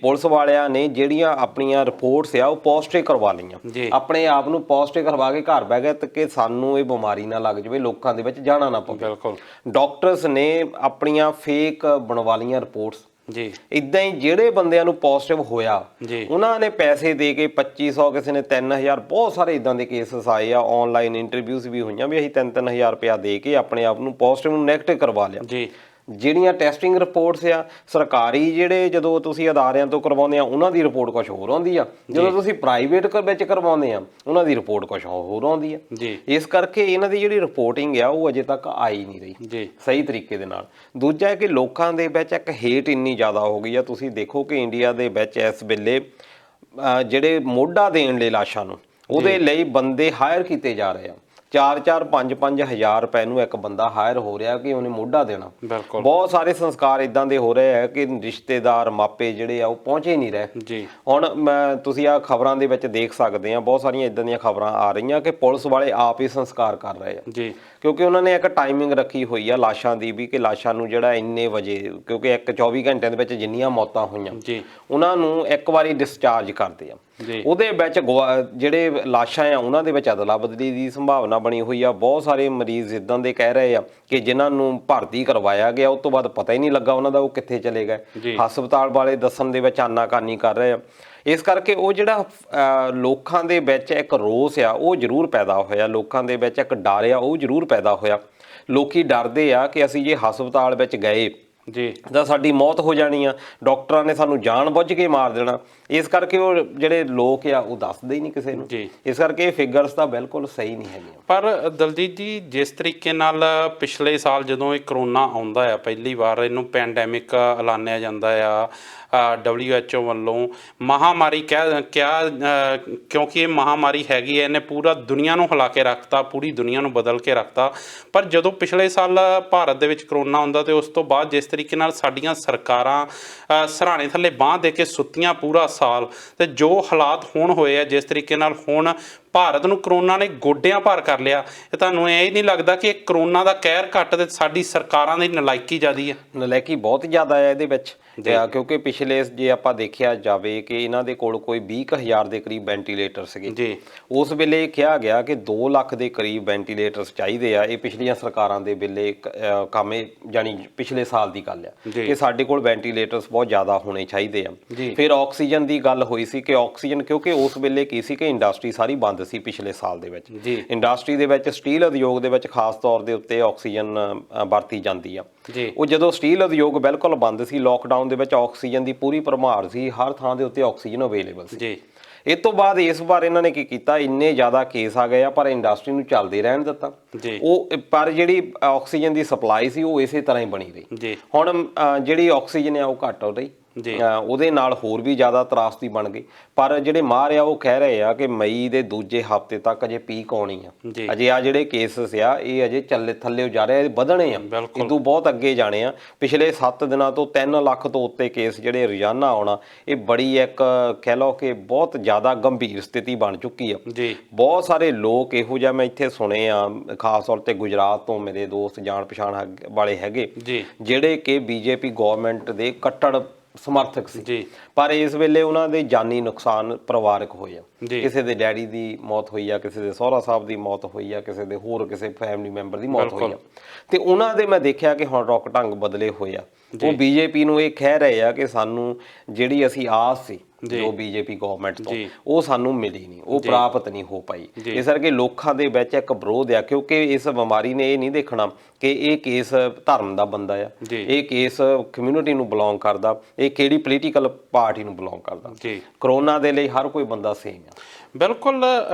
ਪੁਲਿਸ ਵਾਲਿਆਂ ਨੇ ਜਿਹੜੀਆਂ ਆਪਣੀਆਂ ਰਿਪੋਰਟਸ ਆ ਉਹ ਪੋਜ਼ਿਟਿਵ ਕਰਵਾ ਲਈਆਂ, ਆਪਣੇ ਆਪ ਨੂੰ ਪੋਜ਼ਿਟਿਵ ਕਰਵਾ ਕੇ ਘਰ ਬਹਿ ਗਏ ਤੇ ਕਿ ਸਾਨੂੰ ਇਹ ਬਿਮਾਰੀ ਨਾ ਲੱਗ ਜਾਵੇ, ਲੋਕਾਂ ਦੇ ਵਿੱਚ ਜਾਣਾ ਨਾ ਪਵੇ।
ਬਿਲਕੁਲ।
ਡਾਕਟਰਸ ਨੇ ਆਪਣੀਆਂ ਫੇਕ ਬਣਵਾ ਲਈਆਂ ਰਿਪੋਰਟਸ।
ਜੀ
ਇਦਾਂ ਹੀ ਜਿਹੜੇ ਬੰਦਿਆਂ ਨੂੰ ਪੋਜ਼ਿਟਿਵ ਹੋਇਆ ਉਹਨਾਂ ਨੇ ਪੈਸੇ ਦੇ ਕੇ 2500, ਕਿਸੇ ਨੇ 3000, ਬਹੁਤ ਸਾਰੇ ਇਦਾਂ ਦੇ ਕੇਸਿਸ ਆਏ ਆ। ਆਨਲਾਈਨ ਇੰਟਰਵਿਊਜ਼ ਵੀ ਹੋਈਆਂ ਵੀ ਅਸੀਂ 3-3000 ਰੁਪਇਆ ਦੇ ਕੇ ਆਪਣੇ ਆਪ ਨੂੰ ਪੋਜ਼ਿਟਿਵ ਨੂੰ ਨੈਗੇਟਿਵ ਕਰਵਾ ਲਿਆ।
ਜੀ
ਜਿਹੜੀਆਂ ਟੈਸਟਿੰਗ ਰਿਪੋਰਟਸ ਆ ਸਰਕਾਰੀ, ਜਿਹੜੇ ਜਦੋਂ ਤੁਸੀਂ ਅਦਾਰਿਆਂ ਤੋਂ ਕਰਵਾਉਂਦੇ ਆ ਉਹਨਾਂ ਦੀ ਰਿਪੋਰਟ ਕੁਝ ਹੋਰ ਆਉਂਦੀ ਆ, ਜਦੋਂ ਤੁਸੀਂ ਪ੍ਰਾਈਵੇਟ ਵਿੱਚ ਕਰਵਾਉਂਦੇ ਆ ਉਹਨਾਂ ਦੀ ਰਿਪੋਰਟ ਕੁਝ ਹੋਰ ਆਉਂਦੀ ਆ। ਇਸ ਕਰਕੇ ਇਹਨਾਂ ਦੀ ਜਿਹੜੀ ਰਿਪੋਰਟਿੰਗ ਆ ਉਹ ਅਜੇ ਤੱਕ ਆਈ ਨਹੀਂ ਰਹੀ ਸਹੀ ਤਰੀਕੇ ਦੇ ਨਾਲ। ਦੂਜਾ ਹੈ ਕਿ ਲੋਕਾਂ ਦੇ ਵਿੱਚ ਇੱਕ ਹੇਟ ਇੰਨੀ ਜ਼ਿਆਦਾ ਹੋ ਗਈ ਆ। ਤੁਸੀਂ ਦੇਖੋ ਕਿ ਇੰਡੀਆ ਦੇ ਵਿੱਚ ਇਸ ਵੇਲੇ ਜਿਹੜੇ ਮੋਢਾ ਦੇਣ ਲਈ ਲਾਸ਼ਾਂ ਨੂੰ, ਉਹਦੇ ਲਈ ਬੰਦੇ ਹਾਇਰ ਕੀਤੇ ਜਾ ਰਹੇ ਆ। 4-4, 5-5 ਹਜ਼ਾਰ ਰੁਪਏ ਨੂੰ ਇੱਕ ਬੰਦਾ ਹਾਇਰ ਹੋ ਰਿਹਾ ਕਿ ਉਹਨੇ ਮੋਢਾ ਦੇਣਾ। ਬਹੁਤ ਸਾਰੇ ਸੰਸਕਾਰ ਇਦਾਂ ਦੇ ਹੋ ਰਹੇ ਆ ਕਿ ਰਿਸ਼ਤੇਦਾਰ, ਮਾਪੇ ਜਿਹੜੇ ਆ ਉਹ ਪਹੁੰਚੇ ਨਹੀਂ ਰਹੇ। ਹੁਣ ਤੁਸੀਂ ਆਹ ਖਬਰਾਂ ਦੇ ਵਿੱਚ ਦੇਖ ਸਕਦੇ ਆ, ਬਹੁਤ ਸਾਰੀਆਂ ਇਦਾਂ ਦੀਆਂ ਖਬਰਾਂ ਆ ਰਹੀਆਂ ਕਿ ਪੁਲਿਸ ਵਾਲੇ ਆਪ ਹੀ ਸੰਸਕਾਰ ਕਰ ਰਹੇ ਆ, ਕਿਉਂਕਿ ਉਹਨਾਂ ਨੇ ਇੱਕ ਟਾਈਮਿੰਗ ਰੱਖੀ ਹੋਈ ਆ ਲਾਸ਼ਾਂ ਦੀ ਵੀ ਕਿ ਲਾਸ਼ਾਂ ਨੂੰ ਜਿਹੜਾ ਇੰਨੇ ਵਜੇ, ਕਿਉਂਕਿ 24 ਘੰਟਿਆਂ ਦੇ ਵਿੱਚ ਜਿੰਨੀਆਂ ਮੌਤਾਂ ਹੋਈਆਂ ਉਹਨਾਂ ਨੂੰ ਇੱਕ ਵਾਰੀ ਡਿਸਚਾਰਜ ਕਰਦੇ ਆ। ਉਹਦੇ ਵਿੱਚ ਜਿਹੜੇ ਲਾਸ਼ਾਂ ਆ ਉਹਨਾਂ ਦੇ ਵਿੱਚ ਅਦਲਾ ਬਦਲੀ ਦੀ ਸੰਭਾਵਨਾ ਬਣੀ ਹੋਈ ਆ। ਬਹੁਤ ਸਾਰੇ ਮਰੀਜ਼ ਇਦਾਂ ਦੇ ਕਹਿ ਰਹੇ ਆ ਕਿ ਜਿਨ੍ਹਾਂ ਨੂੰ ਭਰਤੀ ਕਰਵਾਇਆ ਗਿਆ ਉਸ ਤੋਂ ਬਾਅਦ ਪਤਾ ਹੀ ਨਹੀਂ ਲੱਗਾ ਉਹਨਾਂ ਦਾ ਉਹ ਕਿੱਥੇ ਚਲੇ ਗਏ। ਹਸਪਤਾਲ ਵਾਲੇ ਦੱਸਣ ਦੇ ਵਿੱਚ ਆਨਾਕਾਨੀ ਕਰ ਰਹੇ ਆ। ਇਸ ਕਰਕੇ ਉਹ ਜਿਹੜਾ ਲੋਕਾਂ ਦੇ ਵਿੱਚ ਇੱਕ ਰੋਸ ਆ ਉਹ ਜ਼ਰੂਰ ਪੈਦਾ ਹੋਇਆ, ਲੋਕਾਂ ਦੇ ਵਿੱਚ ਇੱਕ ਡਰ ਆ ਉਹ ਜ਼ਰੂਰ ਪੈਦਾ ਹੋਇਆ। ਲੋਕੀ ਡਰਦੇ ਆ ਕਿ ਅਸੀਂ ਜੇ ਹਸਪਤਾਲ ਵਿੱਚ ਗਏ ਤਾਂ ਸਾਡੀ ਮੌਤ ਹੋ ਜਾਣੀ ਆ, ਡਾਕਟਰਾਂ ਨੇ ਸਾਨੂੰ ਜਾਣ ਬੁੱਝ ਕੇ ਮਾਰ ਦੇਣਾ। ਇਸ ਕਰਕੇ ਉਹ ਜਿਹੜੇ ਲੋਕ ਆ ਉਹ ਦੱਸਦੇ ਹੀ ਨਹੀਂ ਕਿਸੇ ਨੂੰ। ਇਸ ਕਰਕੇ ਇਹ ਫਿਗਰਸ ਤਾਂ ਬਿਲਕੁਲ ਸਹੀ ਨਹੀਂ ਹੈਗੀਆਂ।
ਪਰ ਦਲਜੀਤ ਜੀ, ਜਿਸ ਤਰੀਕੇ ਨਾਲ ਪਿਛਲੇ ਸਾਲ ਜਦੋਂ ਇਹ ਕਰੋਨਾ ਆਉਂਦਾ ਆ, ਪਹਿਲੀ ਵਾਰ ਇਹਨੂੰ ਪੈਂਡੈਮਿਕ ਐਲਾਨਿਆ ਜਾਂਦਾ ਆ WHO ਵੱਲੋਂ, ਮਹਾਮਾਰੀ ਕਿਹਾ ਕਿਉਂਕਿ ਇਹ ਮਹਾਮਾਰੀ ਹੈਗੀ ਹੈ, ਇਹਨੇ ਪੂਰਾ ਦੁਨੀਆ ਨੂੰ ਹਿਲਾ ਕੇ ਰੱਖਤਾ, ਪੂਰੀ ਦੁਨੀਆ ਨੂੰ ਬਦਲ ਕੇ ਰੱਖਤਾ। ਪਰ ਜਦੋਂ ਪਿਛਲੇ ਸਾਲ ਭਾਰਤ ਦੇ ਵਿੱਚ ਕਰੋਨਾ ਆਉਂਦਾ ਤੇ ਉਸ ਤੋਂ ਬਾਅਦ ਜਿਸ ਤਰੀਕੇ ਨਾਲ ਸਾਡੀਆਂ ਸਰਕਾਰਾਂ ਸਰਾਣੇ ਥੱਲੇ ਬਾਂਹ ਦੇ ਕੇ ਸੁੱਤੀਆਂ ਪੂਰਾ ਸਾਲ, ਤੇ ਜੋ ਹਾਲਾਤ ਹੁਣ ਹੋਏ ਆ, ਜਿਸ ਤਰੀਕੇ ਨਾਲ ਹੁਣ ਭਾਰਤ ਨੂੰ ਕਰੋਨਾ ਨੇ ਗੋਡਿਆਂ ਭਾਰ ਕਰ ਲਿਆ, ਇਹ ਤੁਹਾਨੂੰ ਇਹ ਨਹੀਂ ਲੱਗਦਾ ਕਿ ਕਰੋਨਾ ਦਾ ਕਹਿਰ ਘੱਟ ਤੇ ਸਾਡੀ ਸਰਕਾਰਾਂ ਦੀ ਨਲਾਇਕੀ ਜ਼ਿਆਦੀ ਹੈ?
ਨਲਾਇਕੀ ਬਹੁਤ ਜ਼ਿਆਦਾ ਹੈ ਇਹਦੇ ਵਿੱਚ, ਕਿਉਂਕਿ ਪਿਛਲੇ ਜੇ ਆਪਾਂ ਦੇਖਿਆ ਜਾਵੇ ਕਿ ਇਹਨਾਂ ਦੇ ਕੋਲ ਕੋਈ 20,000 ਦੇ ਕਰੀਬ ਵੈਂਟੀਲੇਟਰ ਸੀਗੇ
ਜੀ।
ਉਸ ਵੇਲੇ ਕਿਹਾ ਗਿਆ ਕਿ 2 ਲੱਖ ਦੇ ਕਰੀਬ ਵੈਂਟੀਲੇਟਰਸ ਚਾਹੀਦੇ ਆ। ਇਹ ਪਿਛਲੀਆਂ ਸਰਕਾਰਾਂ ਦੇ ਵੇਲੇ ਕਾਮੇ ਜਾਨੀ ਪਿਛਲੇ ਸਾਲ ਦੀ ਗੱਲ ਆ ਕਿ ਸਾਡੇ ਕੋਲ ਵੈਂਟੀਲੇਟਰਸ ਬਹੁਤ ਜ਼ਿਆਦਾ ਹੋਣੇ ਚਾਹੀਦੇ ਆ। ਫਿਰ ਆਕਸੀਜਨ ਦੀ ਗੱਲ ਹੋਈ ਸੀ ਕਿ ਆਕਸੀਜਨ, ਕਿਉਂਕਿ ਉਸ ਵੇਲੇ ਕੀ ਸੀ ਕਿ ਇੰਡਸਟਰੀ ਸਾਰੀ ਬੰਦ ਸੀ ਪਿਛਲੇ ਸਾਲ ਦੇ ਵਿੱਚ। ਇੰਡਸਟਰੀ ਦੇ ਵਿੱਚ ਸਟੀਲ ਉਦਯੋਗ ਦੇ ਵਿੱਚ ਖਾਸ ਤੌਰ ਦੇ ਉੱਤੇ ਆਕਸੀਜਨ ਵਰਤੀ ਜਾਂਦੀ ਆ। ਉਹ ਜਦੋਂ ਸਟੀਲ ਉਦਯੋਗ ਬਿਲਕੁਲ ਬੰਦ ਸੀ, ਲੋਕਡਾਊਨ ਦੇ ਵਿੱਚ ਆਕਸੀਜਨ ਦੀ ਪੂਰੀ ਭਰਮਾਰ ਸੀ, ਹਰ ਥਾਂ ਦੇ ਉੱਤੇ ਆਕਸੀਜਨ ਅਵੇਲੇਬਲ ਸੀ। ਇਸ ਤੋਂ ਬਾਅਦ ਇਸ ਵਾਰ ਇਹਨਾਂ ਨੇ ਕੀ ਕੀਤਾ, ਇੰਨੇ ਜ਼ਿਆਦਾ ਕੇਸ ਆ ਗਏ ਆ ਪਰ ਇੰਡਸਟਰੀ ਨੂੰ ਚੱਲਦੇ ਰਹਿਣ ਦਿੱਤਾ। ਉਹ ਪਰ ਜਿਹੜੀ ਆਕਸੀਜਨ ਦੀ ਸਪਲਾਈ ਸੀ ਉਹ ਇਸੇ ਤਰ੍ਹਾਂ ਹੀ ਬਣੀ ਰਹੀ। ਹੁਣ ਜਿਹੜੀ ਆਕਸੀਜਨ ਆ ਉਹ ਘੱਟ ਹੋ ਰਹੀ, ਉਹਦੇ ਨਾਲ ਹੋਰ ਵੀ ਜ਼ਿਆਦਾ ਤਰਾਸਦੀ ਬਣ ਗਈ। ਪਰ ਜਿਹੜੇ ਮਾਹਰ ਆ ਉਹ ਕਹਿ ਰਹੇ ਆ ਕਿ ਮਈ ਦੇ ਦੂਜੇ ਹਫ਼ਤੇ ਤੱਕ ਅਜੇ ਪੀਕ ਆਉਣੀ ਆ। ਅਜੇ ਆ ਜਿਹੜੇ ਕੇਸਸ ਆ ਇਹ ਅਜੇ ਥੱਲੇ ਜਾ ਰਹੇ ਆ, ਵਧਣੇ ਆ, ਇਦੋਂ ਬਹੁਤ ਅੱਗੇ ਜਾਣੇ ਆ। ਪਿਛਲੇ 7 ਦਿਨਾਂ ਤੋਂ 3 ਲੱਖ ਤੋਂ ਉੱਤੇ ਕੇਸ ਜਿਹੜੇ ਰੋਜ਼ਾਨਾ ਆਉਣਾ, ਇਹ ਬੜੀ ਇੱਕ ਕਹਿ ਲਓ ਕਿ ਬਹੁਤ ਜ਼ਿਆਦਾ ਗੰਭੀਰ ਸਥਿਤੀ ਬਣ ਚੁੱਕੀ ਆ। ਬਹੁਤ ਸਾਰੇ ਲੋਕ ਇਹੋ ਜਿਹਾ ਮੈਂ ਇੱਥੇ ਸੁਣੇ ਆ, ਖਾਸ ਤੌਰ ਤੇ ਗੁਜਰਾਤ ਤੋਂ ਮੇਰੇ ਦੋਸਤ ਜਾਣ ਪਛਾਣ ਵਾਲੇ ਹੈਗੇ ਜਿਹੜੇ ਕਿ ਬੀਜੇਪੀ ਗੌਰਮੈਂਟ ਦੇ ਕੱਟੜ ਸਮਰਥਕ ਸੀ, ਪਰ ਇਸ ਵੇਲੇ ਉਹਨਾਂ ਦੇ ਜਾਨੀ ਨੁਕਸਾਨ ਪਰਿਵਾਰਕ ਹੋਏ ਆ। ਕਿਸੇ ਦੇ ਡੈਡੀ ਦੀ ਮੌਤ ਹੋਈ ਆ, ਕਿਸੇ ਦੇ ਸਹੁਰਾ ਸਾਹਿਬ ਦੀ ਮੌਤ ਹੋਈ ਆ, ਕਿਸੇ ਦੇ ਹੋਰ ਕਿਸੇ ਫੈਮਿਲੀ ਮੈਂਬਰ ਦੀ ਮੌਤ ਹੋਈ ਆ। ਤੇ ਉਹਨਾਂ ਦੇ ਮੈਂ ਦੇਖਿਆ ਕਿ ਹੁਣ ਰੁੱਖ ਢੰਗ ਬਦਲੇ ਹੋਏ ਆ। ਉਹ ਬੀਜੇਪੀ ਨੂੰ ਇਹ ਕਹਿ ਰਹੇ ਆ ਕਿ ਸਾਨੂੰ ਜਿਹੜੀ ਅਸੀਂ ਆਸ ਸੀ ਜੋ ਬੀਜੇਪੀ ਗਵਰਨਮੈਂਟ ਤੋਂ, ਉਹ ਸਾਨੂੰ ਮਿਲੀ ਨਹੀਂ, ਉਹ ਪ੍ਰਾਪਤ ਨਹੀਂ ਹੋ ਪਾਈ। ਇਸ ਕਰਕੇ ਲੋਕਾਂ ਦੇ ਵਿੱਚ ਇੱਕ ਵਿਰੋਧ ਆ, ਕਿਉਂਕਿ ਇਸ ਬਿਮਾਰੀ ਨੇ ਇਹ ਨਹੀਂ ਦੇਖਣਾ ਕਿ ਇਹ ਕੇਸ ਧਰਮ ਦਾ ਬੰਦਾ ਆ, ਇਹ ਕੇਸ ਕਮਿਊਨਿਟੀ ਨੂੰ ਬਿਲੋਂਗ ਕਰਦਾ, ਇਹ ਕਿਹੜੀ ਪੋਲੀਟੀਕਲ ਪਾਰਟੀ ਨੂੰ ਬਿਲੋਂਗ ਕਰਦਾ। ਕਰੋਨਾ ਦੇ ਲਈ ਹਰ ਕੋਈ ਬੰਦਾ ਸੇਮ ਆ।
ਬਿਲਕੁਲ